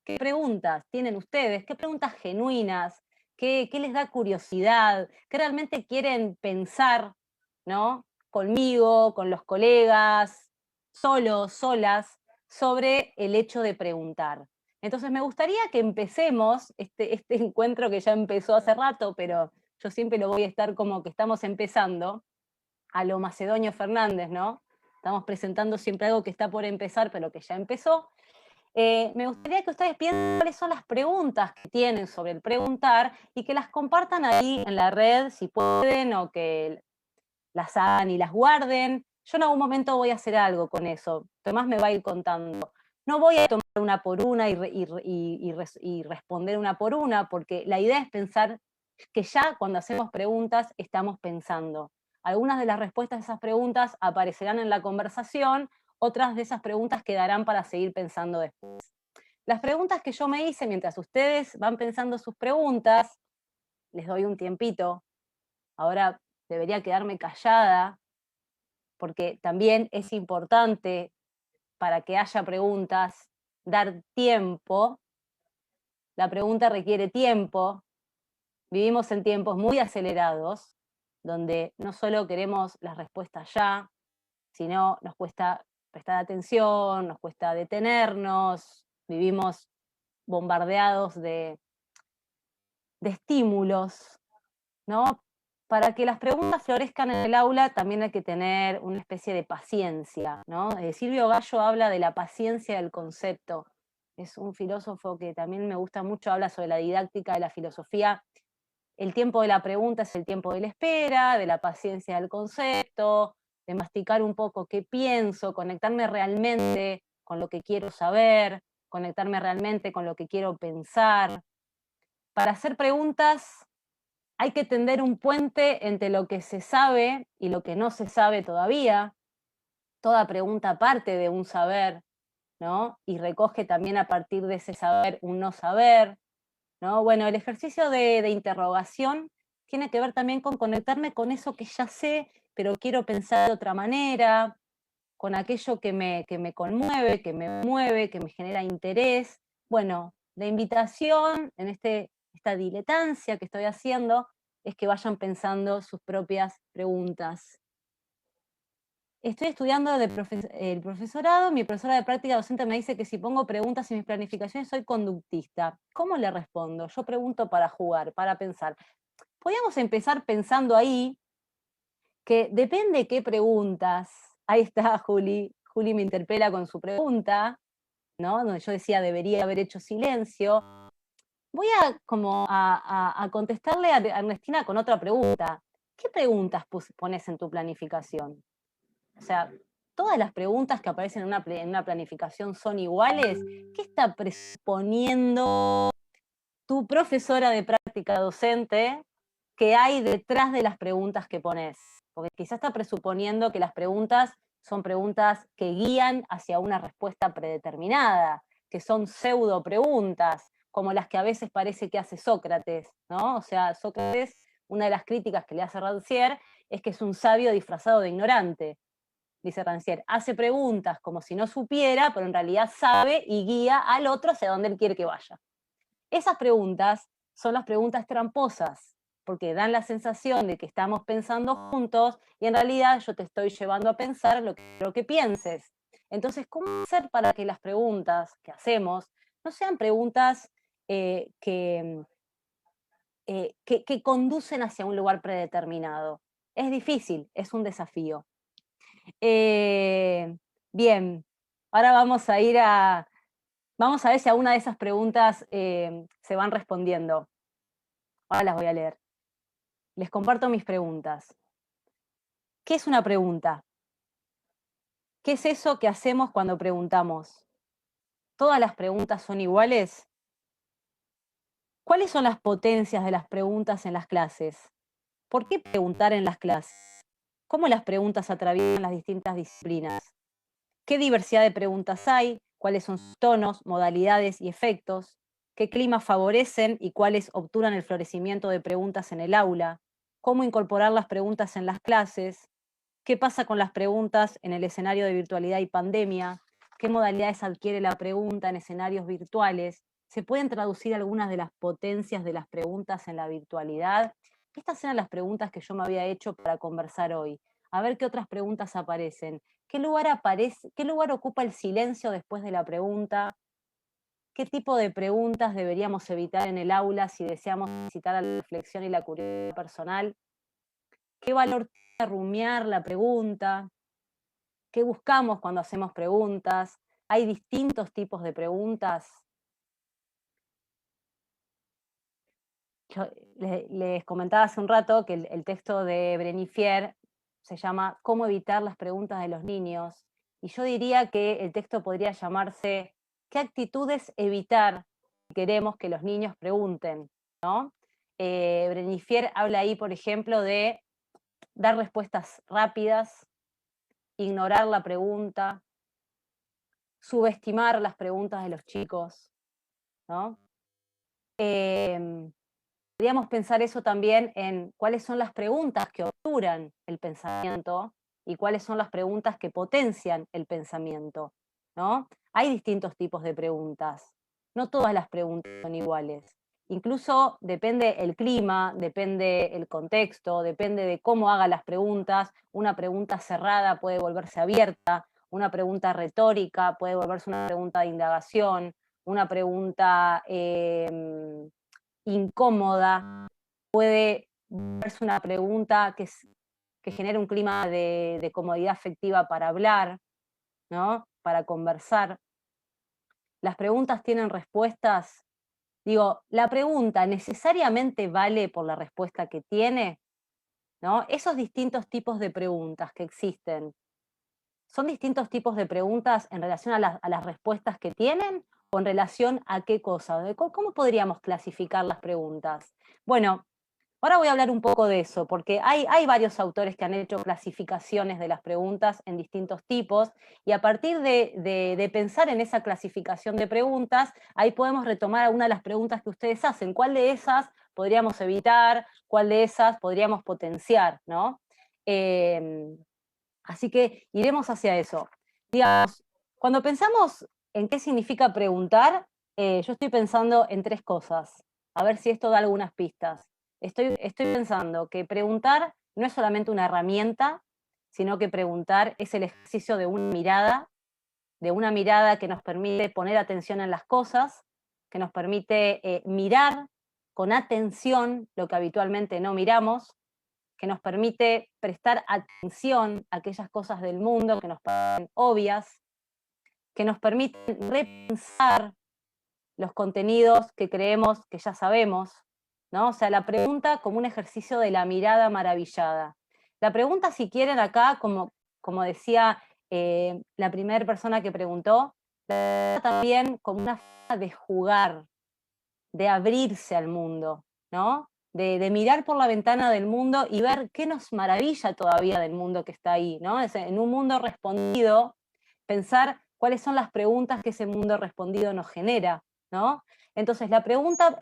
¿Qué preguntas tienen ustedes? ¿Qué preguntas genuinas? ¿Qué les da curiosidad? ¿Qué realmente quieren pensar, ¿no? Conmigo, con los colegas, solos, solas, sobre el hecho de preguntar. Entonces me gustaría que empecemos este encuentro que ya empezó hace rato, pero yo siempre lo voy a estar como que estamos empezando, a lo Macedonio Fernández, ¿no? Estamos presentando siempre algo que está por empezar, pero que ya empezó. Me gustaría que ustedes piensen cuáles son las preguntas que tienen sobre el preguntar y que las compartan ahí en la red si pueden, o que las hagan y las guarden. Yo en algún momento voy a hacer algo con eso. Tomás me va a ir contando. No voy a tomar una por una y responder una por una, porque la idea es pensar que ya cuando hacemos preguntas estamos pensando. Algunas de las respuestas a esas preguntas aparecerán en la conversación, otras de esas preguntas quedarán para seguir pensando después. Las preguntas que yo me hice mientras ustedes van pensando sus preguntas, les doy un tiempito. Ahora debería quedarme callada, porque también es importante para que haya preguntas dar tiempo. La pregunta requiere tiempo. Vivimos en tiempos muy acelerados, donde no solo queremos las respuestas ya, sino nos cuesta prestar atención, nos cuesta detenernos, vivimos bombardeados de estímulos, ¿no? Para que las preguntas florezcan en el aula también hay que tener una especie de paciencia, ¿no? Silvio Gallo habla de la paciencia del concepto. Es un filósofo que también me gusta mucho, habla sobre la didáctica de la filosofía. El tiempo de la pregunta es el tiempo de la espera, de la paciencia del concepto, de masticar un poco qué pienso, conectarme realmente con lo que quiero saber, conectarme realmente con lo que quiero pensar. Para hacer preguntas hay que tender un puente entre lo que se sabe y lo que no se sabe todavía. Toda pregunta parte de un saber, ¿no? Y recoge también a partir de ese saber un no saber, ¿no? Bueno, el ejercicio de interrogación tiene que ver también con conectarme con eso que ya sé, pero quiero pensar de otra manera, con aquello que me conmueve, que me mueve, que me genera interés. Bueno, la invitación en esta diletancia que estoy haciendo es que vayan pensando sus propias preguntas. Estoy estudiando el profesorado, mi profesora de práctica docente me dice que si pongo preguntas en mis planificaciones soy conductista. ¿Cómo le respondo? Yo pregunto para jugar, para pensar. Podríamos empezar pensando ahí que depende qué preguntas. Ahí está Juli. Juli me interpela con su pregunta, ¿no? Donde yo decía debería haber hecho silencio. Voy a como a contestarle a Ernestina con otra pregunta. ¿Qué preguntas pones en tu planificación? O sea, todas las preguntas que aparecen en una planificación son iguales. ¿Qué está presuponiendo tu profesora de práctica docente que hay detrás de las preguntas que pones? Porque quizás está presuponiendo que las preguntas son preguntas que guían hacia una respuesta predeterminada, que son pseudo preguntas, como las que a veces parece que hace Sócrates, ¿no? O sea, Sócrates, una de las críticas que le hace Rancière es que es un sabio disfrazado de ignorante. Dice Rancière, hace preguntas como si no supiera, pero en realidad sabe y guía al otro hacia donde él quiere que vaya. Esas preguntas son las preguntas tramposas, porque dan la sensación de que estamos pensando juntos y en realidad yo te estoy llevando a pensar lo que quiero que pienses. Entonces, ¿cómo hacer para que las preguntas que hacemos no sean preguntas eh, que, que conducen hacia un lugar predeterminado? Es difícil, es un desafío. Eh, bien, ahora vamos a ver si alguna de esas preguntas se van respondiendo. Ahora las voy a leer. Les comparto mis preguntas. ¿Qué es una pregunta? ¿Qué es eso que hacemos cuando preguntamos? ¿Todas las preguntas son iguales? ¿Cuáles son las potencias de las preguntas en las clases? ¿Por qué preguntar en las clases? ¿Cómo las preguntas atraviesan las distintas disciplinas? ¿Qué diversidad de preguntas hay? ¿Cuáles son sus tonos, modalidades y efectos? ¿Qué climas favorecen y cuáles obturan el florecimiento de preguntas en el aula? ¿Cómo incorporar las preguntas en las clases? ¿Qué pasa con las preguntas en el escenario de virtualidad y pandemia? ¿Qué modalidades adquiere la pregunta en escenarios virtuales? ¿Se pueden traducir algunas de las potencias de las preguntas en la virtualidad? Estas eran las preguntas que yo me había hecho para conversar hoy. A ver qué otras preguntas aparecen. ¿Qué lugar ocupa el silencio después de la pregunta? ¿Qué tipo de preguntas deberíamos evitar en el aula si deseamos incitar a la reflexión y la curiosidad personal? ¿Qué valor tiene rumiar la pregunta? ¿Qué buscamos cuando hacemos preguntas? Hay distintos tipos de preguntas. Yo les comentaba hace un rato que el texto de Brenifier se llama ¿Cómo evitar las preguntas de los niños? Y yo diría que el texto podría llamarse ¿Qué actitudes evitar si queremos que los niños pregunten? ¿No? Brenifier habla ahí, por ejemplo, de dar respuestas rápidas, ignorar la pregunta, subestimar las preguntas de los chicos, ¿no? Podríamos pensar eso también en cuáles son las preguntas que obturan el pensamiento y cuáles son las preguntas que potencian el pensamiento, ¿no? Hay distintos tipos de preguntas. No todas las preguntas son iguales. Incluso depende el clima, depende el contexto, depende de cómo haga las preguntas. Una pregunta cerrada puede volverse abierta, una pregunta retórica puede volverse una pregunta de indagación, una pregunta incómoda, puede verse una pregunta que genere un clima de comodidad afectiva para hablar, ¿no? Para conversar. Las preguntas tienen respuestas. Digo, ¿la pregunta necesariamente vale por la respuesta que tiene? ¿No? Esos distintos tipos de preguntas que existen, ¿son distintos tipos de preguntas en relación a las respuestas que tienen o en relación a qué cosa? ¿Cómo podríamos clasificar las preguntas? Bueno, ahora voy a hablar un poco de eso, porque hay varios autores que han hecho clasificaciones de las preguntas en distintos tipos, y a partir de pensar en esa clasificación de preguntas, ahí podemos retomar algunas de las preguntas que ustedes hacen. ¿Cuál de esas podríamos evitar? ¿Cuál de esas podríamos potenciar? ¿No? Así que iremos hacia eso. Digamos, cuando pensamos en qué significa preguntar, yo estoy pensando en tres cosas. A ver si esto da algunas pistas. Estoy pensando que preguntar no es solamente una herramienta, sino que preguntar es el ejercicio de una mirada que nos permite poner atención en las cosas, que nos permite mirar con atención lo que habitualmente no miramos, que nos permite prestar atención a aquellas cosas del mundo que nos parecen obvias, que nos permiten repensar los contenidos que creemos que ya sabemos, ¿no? O sea, la pregunta como un ejercicio de la mirada maravillada. La pregunta, si quieren, acá, como decía la primera persona que preguntó, también como una forma de jugar, de abrirse al mundo, ¿no? De mirar por la ventana del mundo y ver qué nos maravilla todavía del mundo que está ahí, ¿no? En un mundo respondido, pensar cuáles son las preguntas que ese mundo respondido nos genera, ¿no? Entonces, la pregunta,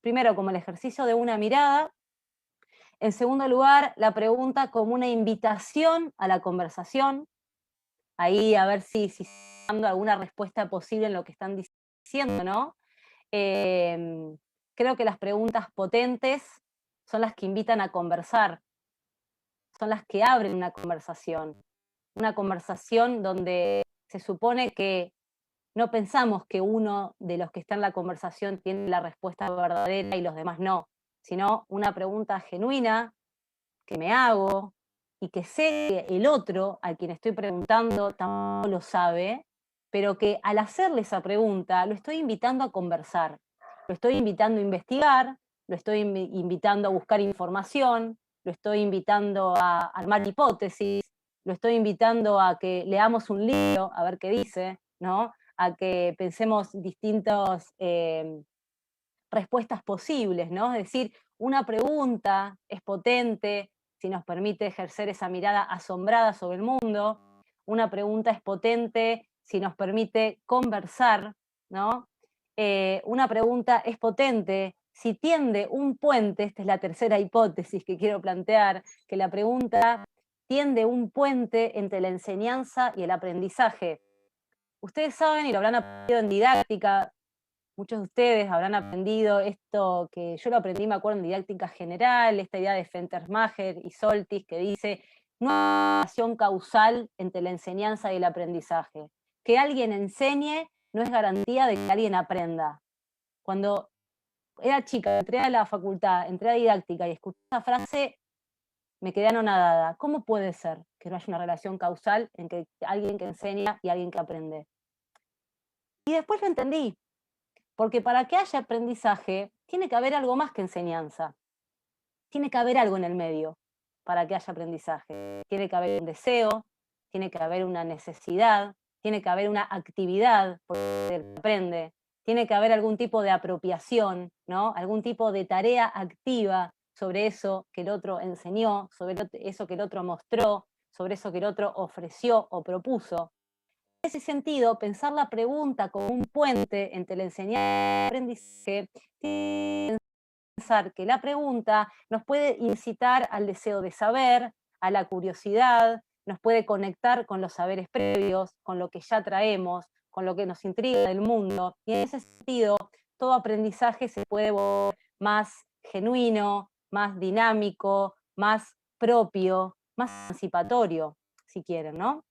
primero, como el ejercicio de una mirada. En segundo lugar, la pregunta como una invitación a la conversación. Ahí a ver si dando alguna respuesta posible en lo que están diciendo, ¿no? Creo que las preguntas potentes son las que invitan a conversar, son las que abren una conversación donde se supone que no pensamos que uno de los que está en la conversación tiene la respuesta verdadera y los demás no, sino una pregunta genuina que me hago y que sé que el otro al quien estoy preguntando tampoco lo sabe, pero que al hacerle esa pregunta lo estoy invitando a conversar, lo estoy invitando a investigar, lo estoy invitando a buscar información, lo estoy invitando a armar hipótesis, lo estoy invitando a que leamos un libro, a ver qué dice, ¿no? A que pensemos distintas respuestas posibles, ¿no? Es decir, una pregunta es potente si nos permite ejercer esa mirada asombrada sobre el mundo, una pregunta es potente si nos permite conversar, ¿no? Una pregunta es potente si tiende un puente, esta es la tercera hipótesis que quiero plantear, que la pregunta tiende un puente entre la enseñanza y el aprendizaje. Ustedes saben, y lo habrán aprendido en didáctica, muchos de ustedes habrán aprendido esto que yo lo aprendí, me acuerdo, en didáctica general, esta idea de Fentermacher y Soltis que dice, no hay relación causal entre la enseñanza y el aprendizaje. Que alguien enseñe no es garantía de que alguien aprenda. Cuando era chica, entré a la facultad, entré a didáctica y escuché esa frase, me quedé anonadada. ¿Cómo puede ser que no haya una relación causal entre alguien que enseña y alguien que aprende? Y después lo entendí, porque para que haya aprendizaje, tiene que haber algo más que enseñanza. Tiene que haber algo en el medio para que haya aprendizaje. Tiene que haber un deseo, tiene que haber una necesidad, tiene que haber una actividad por el que aprende, tiene que haber algún tipo de apropiación, ¿no? Algún tipo de tarea activa sobre eso que el otro enseñó, sobre eso que el otro mostró, sobre eso que el otro ofreció o propuso. En ese sentido, pensar la pregunta como un puente entre la enseñanza y el aprendizaje, pensar que la pregunta nos puede incitar al deseo de saber, a la curiosidad, nos puede conectar con los saberes previos, con lo que ya traemos, con lo que nos intriga del mundo. Y en ese sentido, todo aprendizaje se puede volver más genuino, más dinámico, más propio, más emancipatorio, si quieren, ¿no?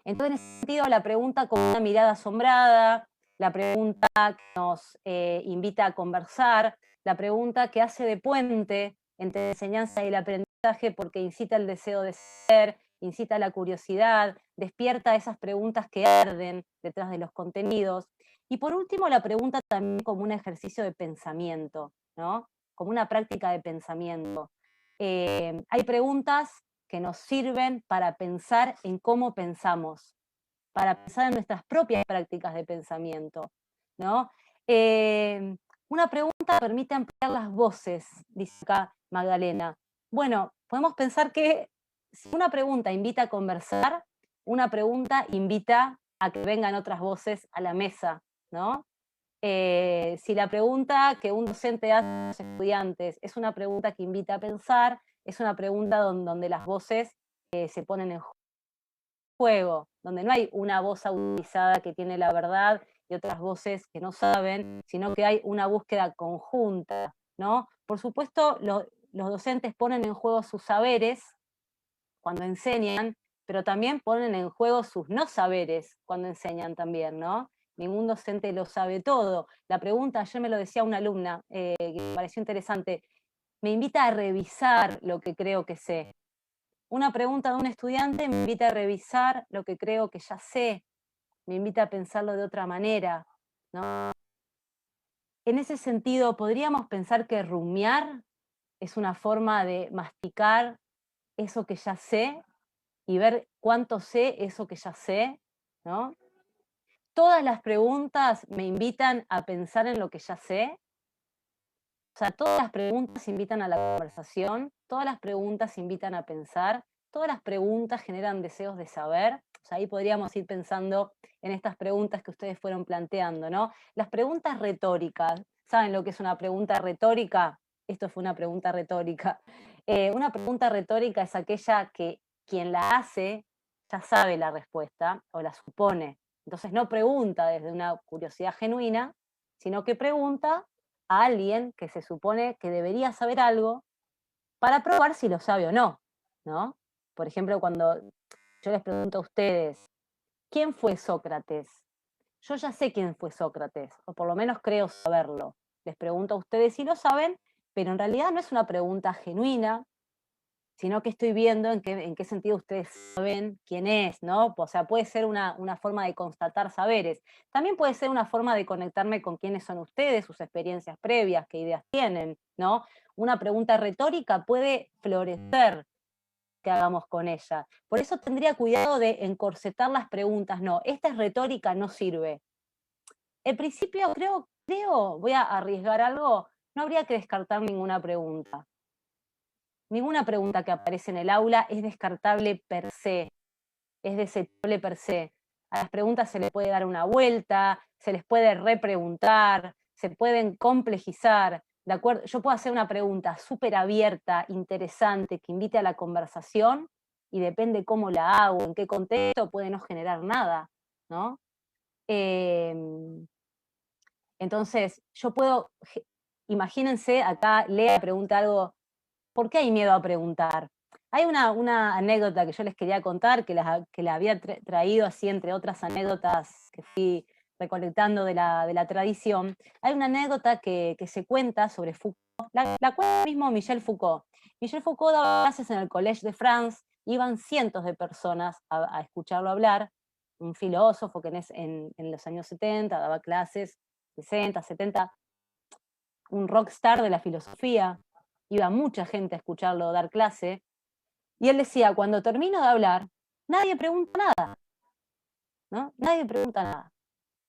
Entonces, en ese sentido, la pregunta con una mirada asombrada, la pregunta que nos invita a conversar, la pregunta que hace de puente entre la enseñanza y el aprendizaje porque incita el deseo de ser, incita la curiosidad, despierta esas preguntas que arden detrás de los contenidos. Y por último, la pregunta también como un ejercicio de pensamiento, ¿no? Como una práctica de pensamiento. Hay preguntas que nos sirven para pensar en cómo pensamos, para pensar en nuestras propias prácticas de pensamiento, ¿no? Una pregunta permite ampliar las voces, dice acá Magdalena. Bueno, podemos pensar que si una pregunta invita a conversar, una pregunta invita a que vengan otras voces a la mesa, ¿no? Si la pregunta que un docente hace a los estudiantes es una pregunta que invita a pensar, es una pregunta donde las voces se ponen en juego, donde no hay una voz autorizada que tiene la verdad y otras voces que no saben, sino que hay una búsqueda conjunta, ¿no? Por supuesto, los docentes ponen en juego sus saberes, cuando enseñan, pero también ponen en juego sus no saberes cuando enseñan también, ¿no? Ningún docente lo sabe todo. La pregunta, ayer me lo decía una alumna, que me pareció interesante, me invita a revisar lo que creo que sé. Una pregunta de un estudiante me invita a revisar lo que creo que ya sé, me invita a pensarlo de otra manera, ¿no? En ese sentido, ¿podríamos pensar que rumiar es una forma de masticar eso que ya sé y ver cuánto sé eso que ya sé, ¿no? Todas las preguntas me invitan a pensar en lo que ya sé. O sea, todas las preguntas invitan a la conversación, todas las preguntas invitan a pensar, todas las preguntas generan deseos de saber. O sea, ahí podríamos ir pensando en estas preguntas que ustedes fueron planteando, ¿no? Las preguntas retóricas. ¿Saben lo que es una pregunta retórica? Esto fue una pregunta retórica. Una pregunta retórica es aquella que quien la hace ya sabe la respuesta o la supone. Entonces no pregunta desde una curiosidad genuina, sino que pregunta a alguien que se supone que debería saber algo para probar si lo sabe o no, ¿no? Por ejemplo, cuando yo les pregunto a ustedes, ¿quién fue Sócrates? Yo ya sé quién fue Sócrates, o por lo menos creo saberlo. Les pregunto a ustedes si lo saben, pero en realidad no es una pregunta genuina, sino que estoy viendo en qué sentido ustedes saben quién es, ¿no? O sea, puede ser una forma de constatar saberes. También puede ser una forma de conectarme con quiénes son ustedes, sus experiencias previas, qué ideas tienen, ¿no? Una pregunta retórica puede florecer que hagamos con ella. Por eso tendría cuidado de encorsetar las preguntas. No, esta es retórica, no sirve. En principio, voy a arriesgar algo, no habría que descartar ninguna pregunta. Ninguna pregunta que aparece en el aula es descartable per se, es desechable per se. A las preguntas se les puede dar una vuelta, se les puede repreguntar, se pueden complejizar. ¿De acuerdo? Yo puedo hacer una pregunta súper abierta, interesante, que invite a la conversación y depende cómo la hago, en qué contexto, puede no generar nada, ¿no? Eh, entonces, imagínense, acá Lea pregunta algo. ¿Por qué hay miedo a preguntar? Hay una anécdota que yo les quería contar, que la había traído así entre otras anécdotas que fui recolectando de la tradición. Hay una anécdota que se cuenta sobre Foucault, la cuenta mismo Michel Foucault. Michel Foucault daba clases en el Collège de France, iban cientos de personas a escucharlo hablar, un filósofo que en los años 70 daba clases, 60, 70, un rockstar de la filosofía, iba mucha gente a escucharlo dar clase, y él decía, cuando termino de hablar, nadie pregunta nada, ¿no? Nadie pregunta nada.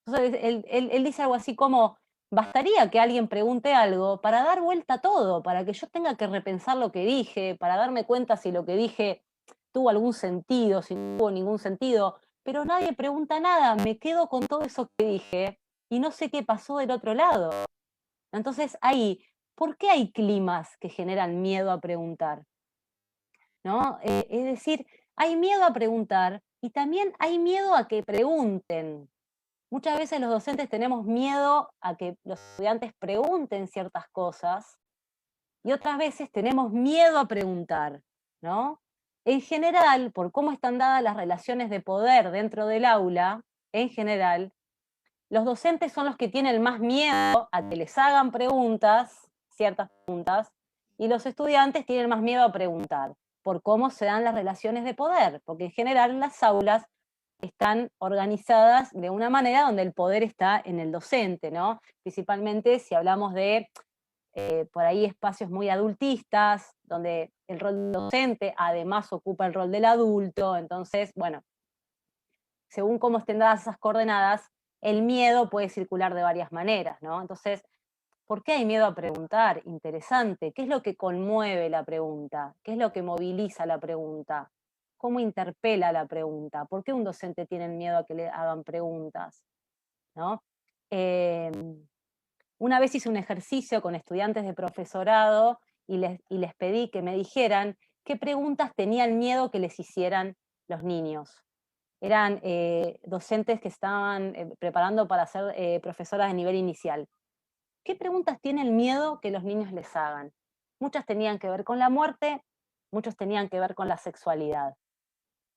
Entonces él dice algo así como, bastaría que alguien pregunte algo para dar vuelta a todo, para que yo tenga que repensar lo que dije, para darme cuenta si lo que dije tuvo algún sentido, si no tuvo ningún sentido, pero nadie pregunta nada, me quedo con todo eso que dije y no sé qué pasó del otro lado. Entonces ahí, ¿por qué hay climas que generan miedo a preguntar? ¿No? Es decir, hay miedo a preguntar y también hay miedo a que pregunten. Muchas veces los docentes tenemos miedo a que los estudiantes pregunten ciertas cosas y otras veces tenemos miedo a preguntar, ¿no? En general, por cómo están dadas las relaciones de poder dentro del aula, en general, los docentes son los que tienen más miedo a que les hagan preguntas, ciertas preguntas, y los estudiantes tienen más miedo a preguntar, por cómo se dan las relaciones de poder, porque en general las aulas están organizadas de una manera donde el poder está en el docente, ¿no? Principalmente si hablamos de por ahí espacios muy adultistas, donde el rol del docente además ocupa el rol del adulto, entonces, bueno, según cómo estén dadas esas coordenadas, el miedo puede circular de varias maneras, ¿no? Entonces, ¿por qué hay miedo a preguntar? Interesante. ¿Qué es lo que conmueve la pregunta? ¿Qué es lo que moviliza la pregunta? ¿Cómo interpela la pregunta? ¿Por qué un docente tiene miedo a que le hagan preguntas? ¿No? Eh, una vez hice un ejercicio con estudiantes de profesorado y les pedí que me dijeran qué preguntas tenían miedo que les hicieran los niños. Eran docentes que estaban preparando para ser profesoras de nivel inicial. ¿Qué preguntas tienen miedo que los niños les hagan? Muchas tenían que ver con la muerte, muchos tenían que ver con la sexualidad.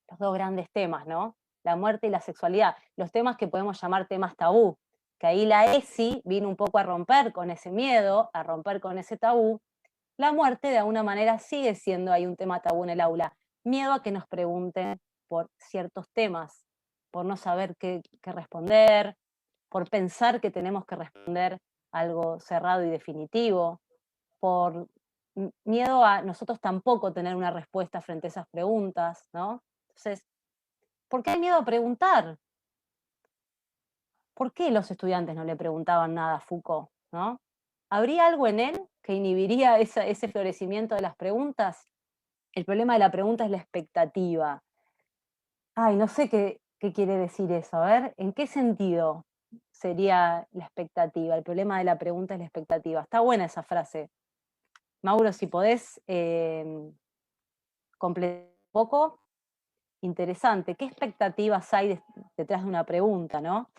Los dos grandes temas, ¿no? La muerte y la sexualidad. Los temas que podemos llamar temas tabú, que ahí la ESI vino un poco a romper con ese miedo, a romper con ese tabú. La muerte de alguna manera sigue siendo ahí un tema tabú en el aula. Miedo a que nos pregunten por ciertos temas, por no saber qué responder, por pensar que tenemos que responder algo cerrado y definitivo, por miedo a nosotros tampoco tener una respuesta frente a esas preguntas, ¿no? Entonces, ¿por qué hay miedo a preguntar? ¿Por qué los estudiantes no le preguntaban nada a Foucault, ¿no? ¿Habría algo en él que inhibiría ese florecimiento de las preguntas? El problema de la pregunta es la expectativa. Ay, no sé qué quiere decir eso. A ver, ¿en qué sentido sería la expectativa? El problema de la pregunta es la expectativa. Está buena esa frase. Mauro, si podés completar un poco, interesante. ¿Qué expectativas hay detrás de una pregunta, no?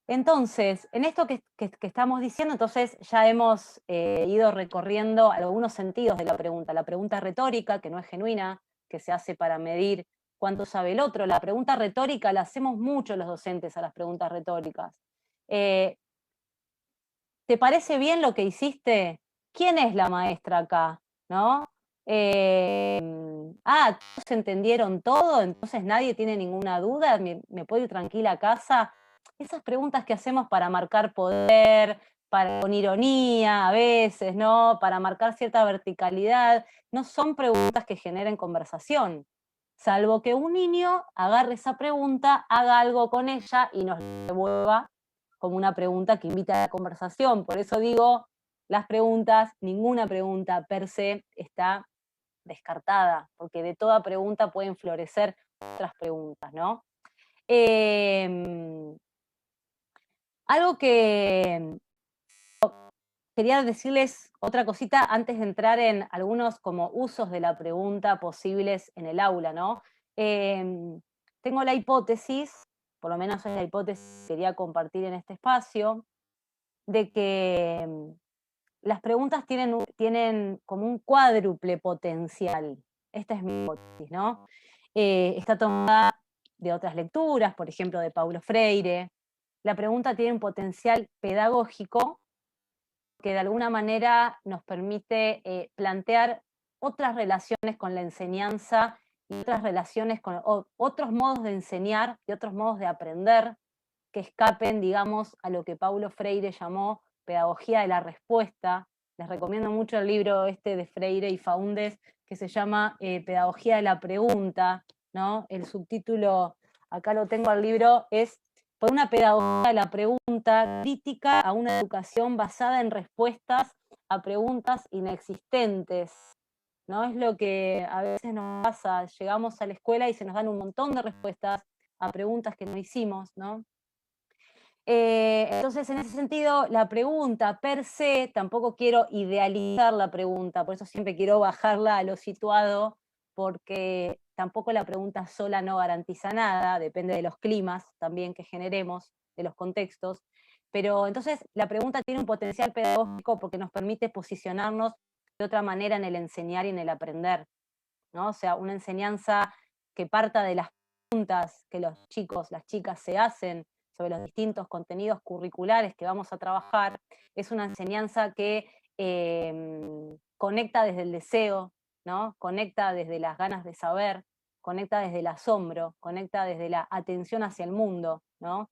Entonces, en esto que estamos diciendo, entonces ya hemos ido recorriendo algunos sentidos de la pregunta. La pregunta retórica, que no es genuina, que se hace para medir cuánto sabe el otro. La pregunta retórica la hacemos mucho los docentes a las preguntas retóricas. ¿Te parece bien lo que hiciste? ¿Quién es la maestra acá? ¿No? ¿Todos entendieron todo? Entonces nadie tiene ninguna duda, ¿me puedo ir tranquila a casa? Esas preguntas que hacemos para marcar poder, con ironía a veces, ¿no? Para marcar cierta verticalidad, no son preguntas que generen conversación, salvo que un niño agarre esa pregunta, haga algo con ella y nos devuelva como una pregunta que invita a la conversación. Por eso digo, las preguntas, ninguna pregunta per se está descartada, porque de toda pregunta pueden florecer otras preguntas, ¿no? Algo que quería decirles otra cosita antes de entrar en algunos como usos de la pregunta posibles en el aula, ¿no? Tengo la hipótesis, por lo menos es la hipótesis que quería compartir en este espacio, de que las preguntas tienen como un cuádruple potencial. Esta es mi hipótesis, ¿no? Está tomada de otras lecturas, por ejemplo, de Paulo Freire. La pregunta tiene un potencial pedagógico que de alguna manera nos permite plantear otras relaciones con la enseñanza y otras relaciones con otros modos de enseñar y otros modos de aprender que escapen, digamos, a lo que Paulo Freire llamó pedagogía de la respuesta. Les recomiendo mucho el libro este de Freire y Faúndez que se llama Pedagogía de la pregunta, ¿no? El subtítulo, acá lo tengo al libro, es por una pedagogía de la pregunta crítica a una educación basada en respuestas a preguntas inexistentes. ¿No? Es lo que a veces nos pasa, llegamos a la escuela y se nos dan un montón de respuestas a preguntas que no hicimos, ¿no? Entonces, en ese sentido, la pregunta per se, tampoco quiero idealizar la pregunta, por eso siempre quiero bajarla a lo situado, porque tampoco la pregunta sola no garantiza nada, depende de los climas también que generemos, de los contextos. Pero entonces la pregunta tiene un potencial pedagógico porque nos permite posicionarnos de otra manera en el enseñar y en el aprender, ¿no? O sea, una enseñanza que parta de las preguntas que los chicos, las chicas se hacen sobre los distintos contenidos curriculares que vamos a trabajar, es una enseñanza que conecta desde el deseo, ¿no? Conecta desde las ganas de saber, conecta desde el asombro, conecta desde la atención hacia el mundo, ¿no?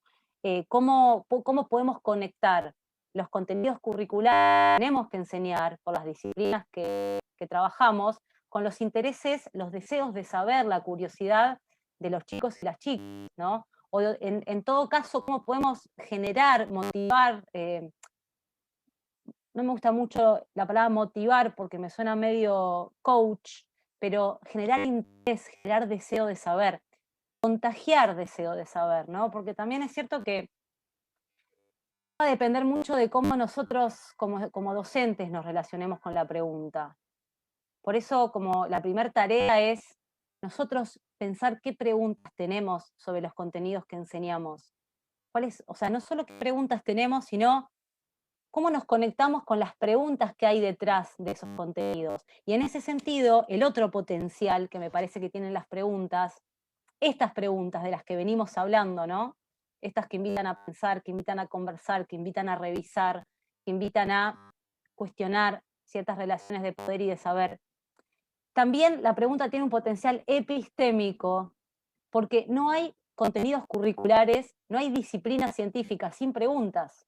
¿Cómo podemos conectar los contenidos curriculares que tenemos que enseñar por las disciplinas que trabajamos con los intereses, los deseos de saber, la curiosidad de los chicos y las chicas, ¿no? O en todo caso, cómo podemos generar, motivar, no me gusta mucho la palabra motivar porque me suena medio coach, pero generar interés, generar deseo de saber, contagiar deseo de saber, ¿no? Porque también es cierto que va a depender mucho de cómo nosotros como docentes nos relacionemos con la pregunta. Por eso, como la primera tarea es nosotros pensar qué preguntas tenemos sobre los contenidos que enseñamos. ¿Cuáles? O sea, no solo qué preguntas tenemos, sino cómo nos conectamos con las preguntas que hay detrás de esos contenidos. Y en ese sentido, el otro potencial que me parece que tienen las preguntas, estas preguntas de las que venimos hablando, ¿no? Estas que invitan a pensar, que invitan a conversar, que invitan a revisar, que invitan a cuestionar ciertas relaciones de poder y de saber. También la pregunta tiene un potencial epistémico, porque no hay contenidos curriculares, no hay disciplinas científicas sin preguntas.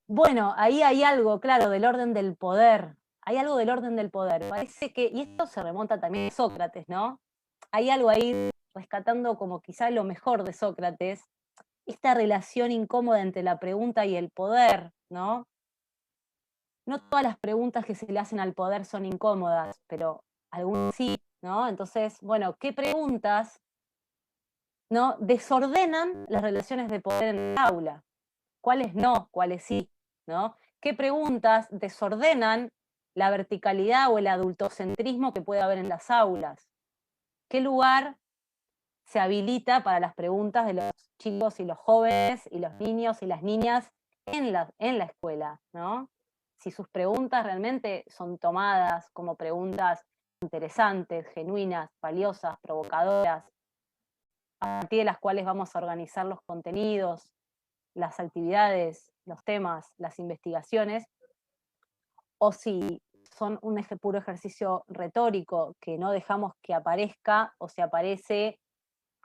Bueno, ahí hay algo, claro, del orden del poder. Hay algo del orden del poder. Parece que, y esto se remonta también a Sócrates, ¿no? Hay algo ahí rescatando como quizá lo mejor de Sócrates, esta relación incómoda entre la pregunta y el poder, ¿no? No todas las preguntas que se le hacen al poder son incómodas, pero algunas sí, ¿no? Entonces, bueno, ¿qué preguntas, ¿no? desordenan las relaciones de poder en el aula? ¿Cuáles no? ¿Cuáles sí? ¿No? ¿Qué preguntas desordenan la verticalidad o el adultocentrismo que puede haber en las aulas? ¿Qué lugar se habilita para las preguntas de los chicos y los jóvenes y los niños y las niñas en la escuela? ¿No? Si sus preguntas realmente son tomadas como preguntas interesantes, genuinas, valiosas, provocadoras, a partir de las cuales vamos a organizar los contenidos, las actividades, los temas, las investigaciones, o si son un puro ejercicio retórico que no dejamos que aparezca, o si aparece,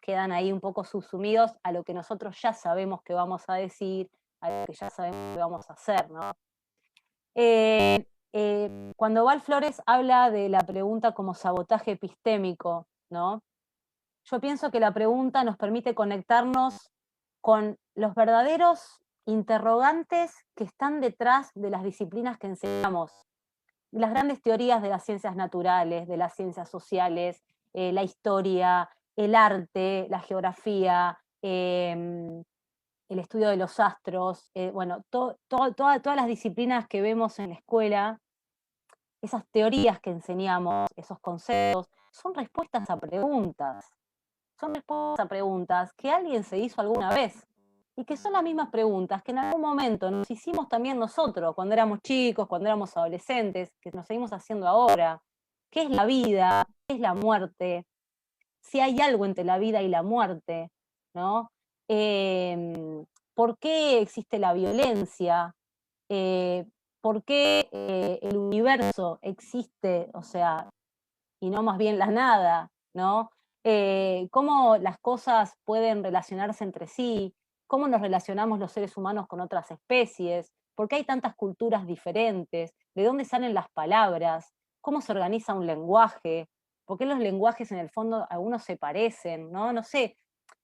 quedan ahí un poco subsumidos a lo que nosotros ya sabemos que vamos a decir, a lo que ya sabemos que vamos a hacer, ¿no? Cuando Val Flores habla de la pregunta como sabotaje epistémico, ¿no? Yo pienso que la pregunta nos permite conectarnos con los verdaderos interrogantes que están detrás de las disciplinas que enseñamos. Las grandes teorías de las ciencias naturales, de las ciencias sociales, la historia, el arte, la geografía, el estudio de los astros, bueno, todas las disciplinas que vemos en la escuela, esas teorías que enseñamos, esos conceptos, son respuestas a preguntas. Son respuestas a preguntas que alguien se hizo alguna vez y que son las mismas preguntas que en algún momento nos hicimos también nosotros, cuando éramos chicos, cuando éramos adolescentes, que nos seguimos haciendo ahora. ¿Qué es la vida? ¿Qué es la muerte? Si hay algo entre la vida y la muerte, ¿no? ¿Por qué existe la violencia? Eh, ¿Por qué el universo existe, o sea, y no más bien la nada, ¿no? Cómo las cosas pueden relacionarse entre sí, cómo nos relacionamos los seres humanos con otras especies, por qué hay tantas culturas diferentes, de dónde salen las palabras, cómo se organiza un lenguaje, por qué los lenguajes en el fondo algunos se parecen, ¿no? No sé,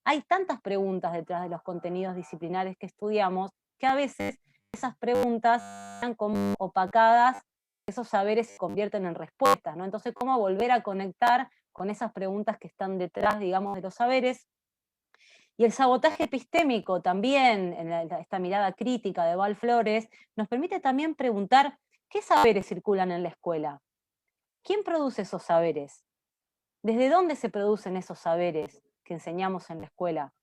hay tantas preguntas detrás de los contenidos disciplinares que estudiamos que a veces esas preguntas están como opacadas, esos saberes se convierten en respuestas, ¿no? Entonces, ¿cómo volver a conectar con esas preguntas que están detrás, digamos, de los saberes? Y el sabotaje epistémico también, en esta mirada crítica de Val Flores, nos permite también preguntar qué saberes circulan en la escuela. ¿Quién produce esos saberes? ¿Desde dónde se producen esos saberes que enseñamos en la escuela?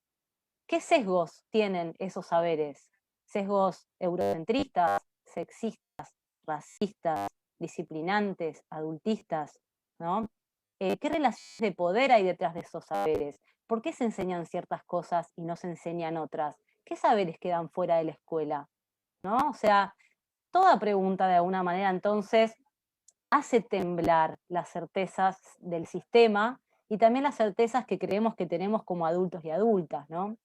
¿Qué sesgos tienen esos saberes? ¿Sesgos eurocentristas, sexistas, racistas, disciplinantes, adultistas? ¿No? ¿Qué relaciones de poder hay detrás de esos saberes? ¿Por qué se enseñan ciertas cosas y no se enseñan otras? ¿Qué saberes quedan fuera de la escuela? ¿No? O sea, toda pregunta de alguna manera entonces hace temblar las certezas del sistema y también las certezas que creemos que tenemos como adultos y adultas, ¿no?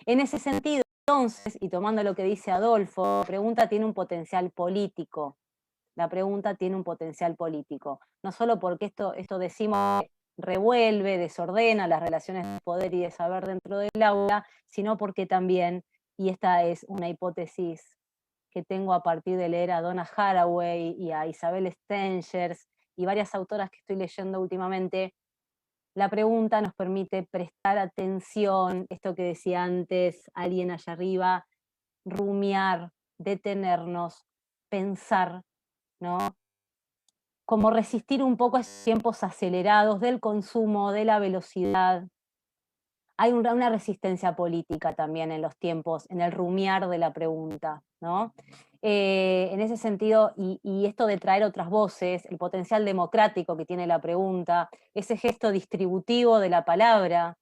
En ese sentido, entonces, y tomando lo que dice Adolfo, la pregunta tiene un potencial político. La pregunta tiene un potencial político. No solo porque esto decimos que revuelve, desordena las relaciones de poder y de saber dentro del aula, sino porque también, y esta es una hipótesis que tengo a partir de leer a Donna Haraway y a Isabel Stengers y varias autoras que estoy leyendo últimamente, la pregunta nos permite prestar atención, esto que decía antes alguien allá arriba, rumiar, detenernos, pensar, ¿no? Como resistir un poco a esos tiempos acelerados del consumo, de la velocidad, hay una resistencia política también en los tiempos, en el rumiar de la pregunta, ¿no? En ese sentido, y esto de traer otras voces, el potencial democrático que tiene la pregunta, ese gesto distributivo de la palabra,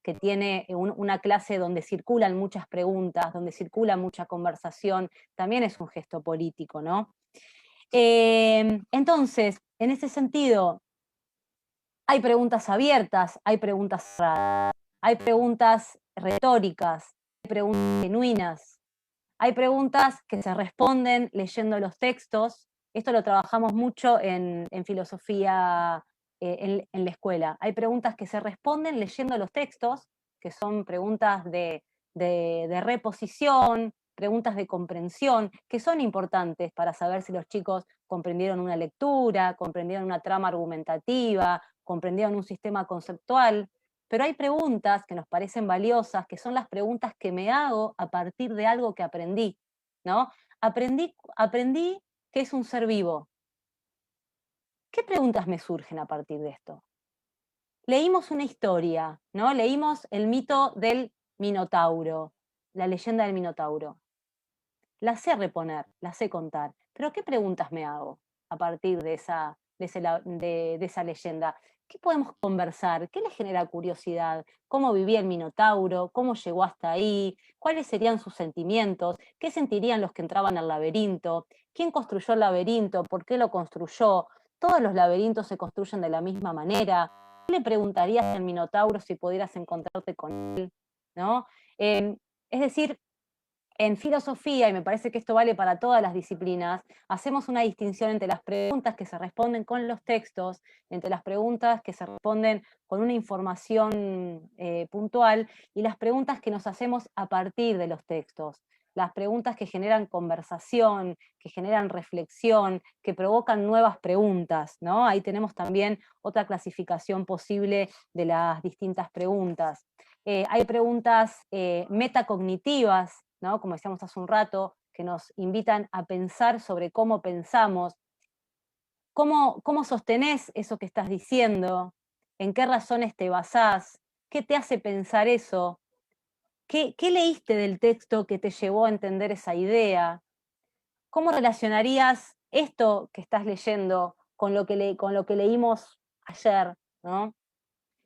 que tiene una clase donde circulan muchas preguntas, donde circula mucha conversación, también es un gesto político, ¿no? Entonces, en ese sentido, hay preguntas abiertas, hay preguntas cerradas, hay preguntas retóricas, hay preguntas genuinas, hay preguntas que se responden leyendo los textos. Esto lo trabajamos mucho en filosofía en la escuela. Hay preguntas que se responden leyendo los textos, que son preguntas de reposición, preguntas de comprensión, que son importantes para saber si los chicos comprendieron una lectura, comprendieron una trama argumentativa, comprendieron un sistema conceptual. Pero hay preguntas que nos parecen valiosas, que son las preguntas que me hago a partir de algo que aprendí, ¿no? Aprendí que es un ser vivo. ¿Qué preguntas me surgen a partir de esto? Leímos una historia, ¿no? Leímos el mito del Minotauro, la leyenda del Minotauro. La sé reponer, la sé contar, pero ¿qué preguntas me hago a partir de esa leyenda? ¿Qué podemos conversar? ¿Qué le genera curiosidad? ¿Cómo vivía el Minotauro? ¿Cómo llegó hasta ahí? ¿Cuáles serían sus sentimientos? ¿Qué sentirían los que entraban al laberinto? ¿Quién construyó el laberinto? ¿Por qué lo construyó? ¿Todos los laberintos se construyen de la misma manera? ¿Qué le preguntarías al Minotauro si pudieras encontrarte con él? ¿No? Es decir, en filosofía, y me parece que esto vale para todas las disciplinas, hacemos una distinción entre las preguntas que se responden con los textos, entre las preguntas que se responden con una información puntual y las preguntas que nos hacemos a partir de los textos. Las preguntas que generan conversación, que generan reflexión, que provocan nuevas preguntas, ¿no? Ahí tenemos también otra clasificación posible de las distintas preguntas. Hay preguntas metacognitivas, ¿no? Como decíamos hace un rato, que nos invitan a pensar sobre cómo pensamos, cómo sostenés eso que estás diciendo, en qué razones te basás, qué te hace pensar eso, qué leíste del texto que te llevó a entender esa idea, cómo relacionarías esto que estás leyendo con lo que leímos ayer, ¿no?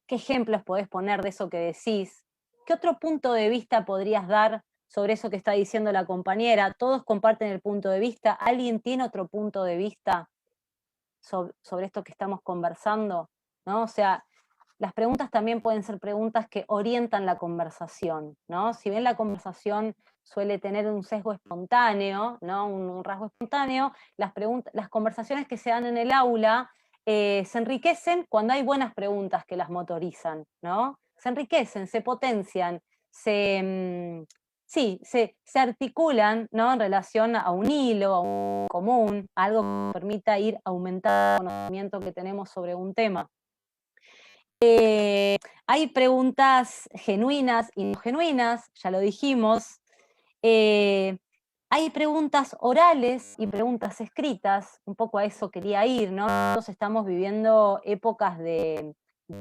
¿Qué ejemplos podés poner de eso que decís? ¿Qué otro punto de vista podrías dar sobre eso que está diciendo la compañera? Todos comparten el punto de vista. ¿Alguien tiene otro punto de vista sobre esto que estamos conversando? ¿No? O sea, las preguntas también pueden ser preguntas que orientan la conversación, ¿no? Si bien la conversación suele tener un sesgo espontáneo, ¿no? Un rasgo espontáneo, las conversaciones que se dan en el aula se enriquecen cuando hay buenas preguntas que las motorizan, ¿no? Se enriquecen, se potencian, sí, se articulan, ¿no? En relación a un hilo, a un común, a algo que nos permita ir aumentando el conocimiento que tenemos sobre un tema. Hay preguntas genuinas y no genuinas, ya lo dijimos. Hay preguntas orales y preguntas escritas, un poco a eso quería ir, ¿no? Nosotros estamos viviendo épocas de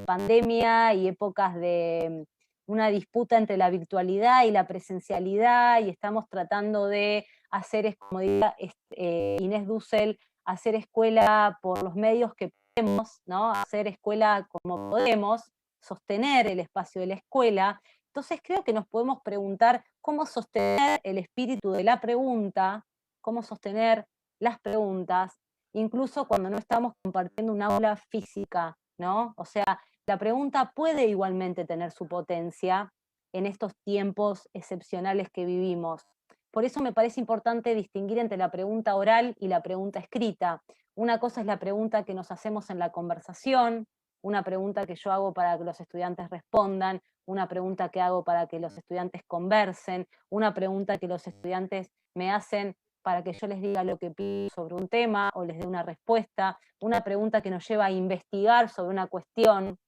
pandemia y épocas de una disputa entre la virtualidad y la presencialidad y estamos tratando de hacer, como diría Inés Dussel, hacer escuela por los medios que podemos, ¿no? Hacer escuela como podemos, sostener el espacio de la escuela. Entonces creo que nos podemos preguntar cómo sostener el espíritu de la pregunta, cómo sostener las preguntas, incluso cuando no estamos compartiendo un aula física, ¿no? O sea, la pregunta puede igualmente tener su potencia en estos tiempos excepcionales que vivimos. Por eso me parece importante distinguir entre la pregunta oral y la pregunta escrita. Una cosa es la pregunta que nos hacemos en la conversación, una pregunta que yo hago para que los estudiantes respondan, una pregunta que hago para que los estudiantes conversen, una pregunta que los estudiantes me hacen para que yo les diga lo que pienso sobre un tema o les dé una respuesta, una pregunta que nos lleva a investigar sobre una cuestión.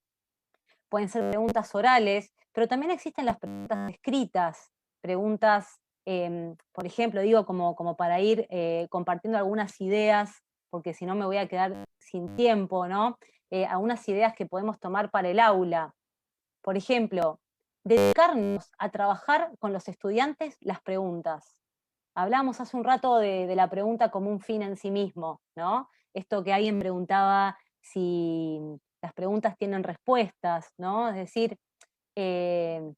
Pueden ser preguntas orales, pero también existen las preguntas escritas, preguntas, por ejemplo, digo como para ir compartiendo algunas ideas, porque si no me voy a quedar sin tiempo, ¿no? Algunas ideas que podemos tomar para el aula. Por ejemplo, dedicarnos a trabajar con los estudiantes las preguntas. Hablamos hace un rato de la pregunta como un fin en sí mismo, ¿no? Esto que alguien preguntaba si las preguntas tienen respuestas, ¿no? Es decir, eh,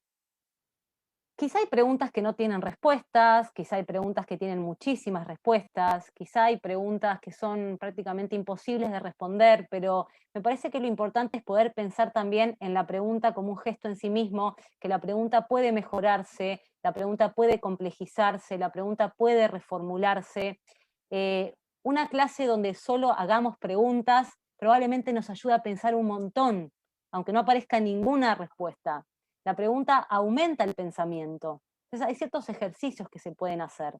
quizá hay preguntas que no tienen respuestas, quizá hay preguntas que tienen muchísimas respuestas, quizá hay preguntas que son prácticamente imposibles de responder, pero me parece que lo importante es poder pensar también en la pregunta como un gesto en sí mismo, que la pregunta puede mejorarse, la pregunta puede complejizarse, la pregunta puede reformularse. Eh, una clase donde solo hagamos preguntas probablemente nos ayuda a pensar un montón, aunque no aparezca ninguna respuesta. La pregunta aumenta el pensamiento. Entonces hay ciertos ejercicios que se pueden hacer.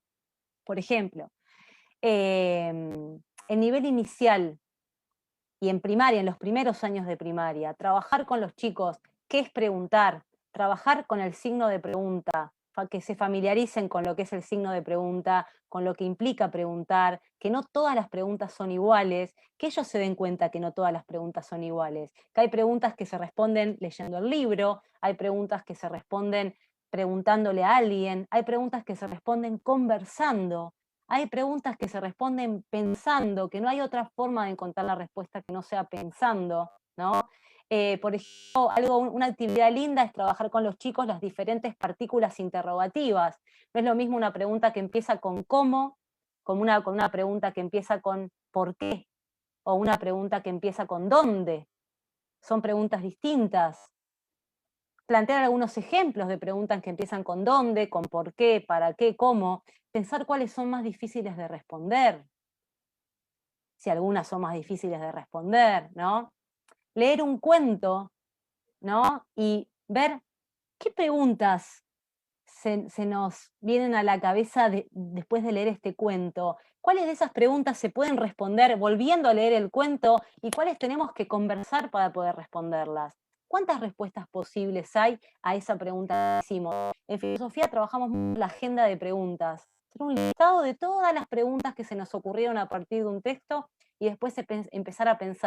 Por ejemplo, en nivel inicial y en primaria, en los primeros años de primaria, trabajar con los chicos, ¿qué es preguntar? Trabajar con el signo de pregunta, que se familiaricen con lo que es el signo de pregunta, con lo que implica preguntar, que no todas las preguntas son iguales, que ellos se den cuenta que no todas las preguntas son iguales, que hay preguntas que se responden leyendo el libro, hay preguntas que se responden preguntándole a alguien, hay preguntas que se responden conversando, hay preguntas que se responden pensando, que no hay otra forma de encontrar la respuesta que no sea pensando, ¿no? Por ejemplo, una actividad linda es trabajar con los chicos las diferentes partículas interrogativas. No es lo mismo una pregunta que empieza con cómo, con una pregunta que empieza con por qué, o una pregunta que empieza con dónde. Son preguntas distintas. Plantear algunos ejemplos de preguntas que empiezan con dónde, con por qué, para qué, cómo. Pensar cuáles son más difíciles de responder, si algunas son más difíciles de responder, ¿no? Leer un cuento, ¿no? Y ver qué preguntas se nos vienen a la cabeza después de leer este cuento. ¿Cuáles de esas preguntas se pueden responder volviendo a leer el cuento y cuáles tenemos que conversar para poder responderlas? ¿Cuántas respuestas posibles hay a esa pregunta que hicimos? En filosofía trabajamos mucho la agenda de preguntas. Hacer un listado de todas las preguntas que se nos ocurrieron a partir de un texto y después empezar a pensar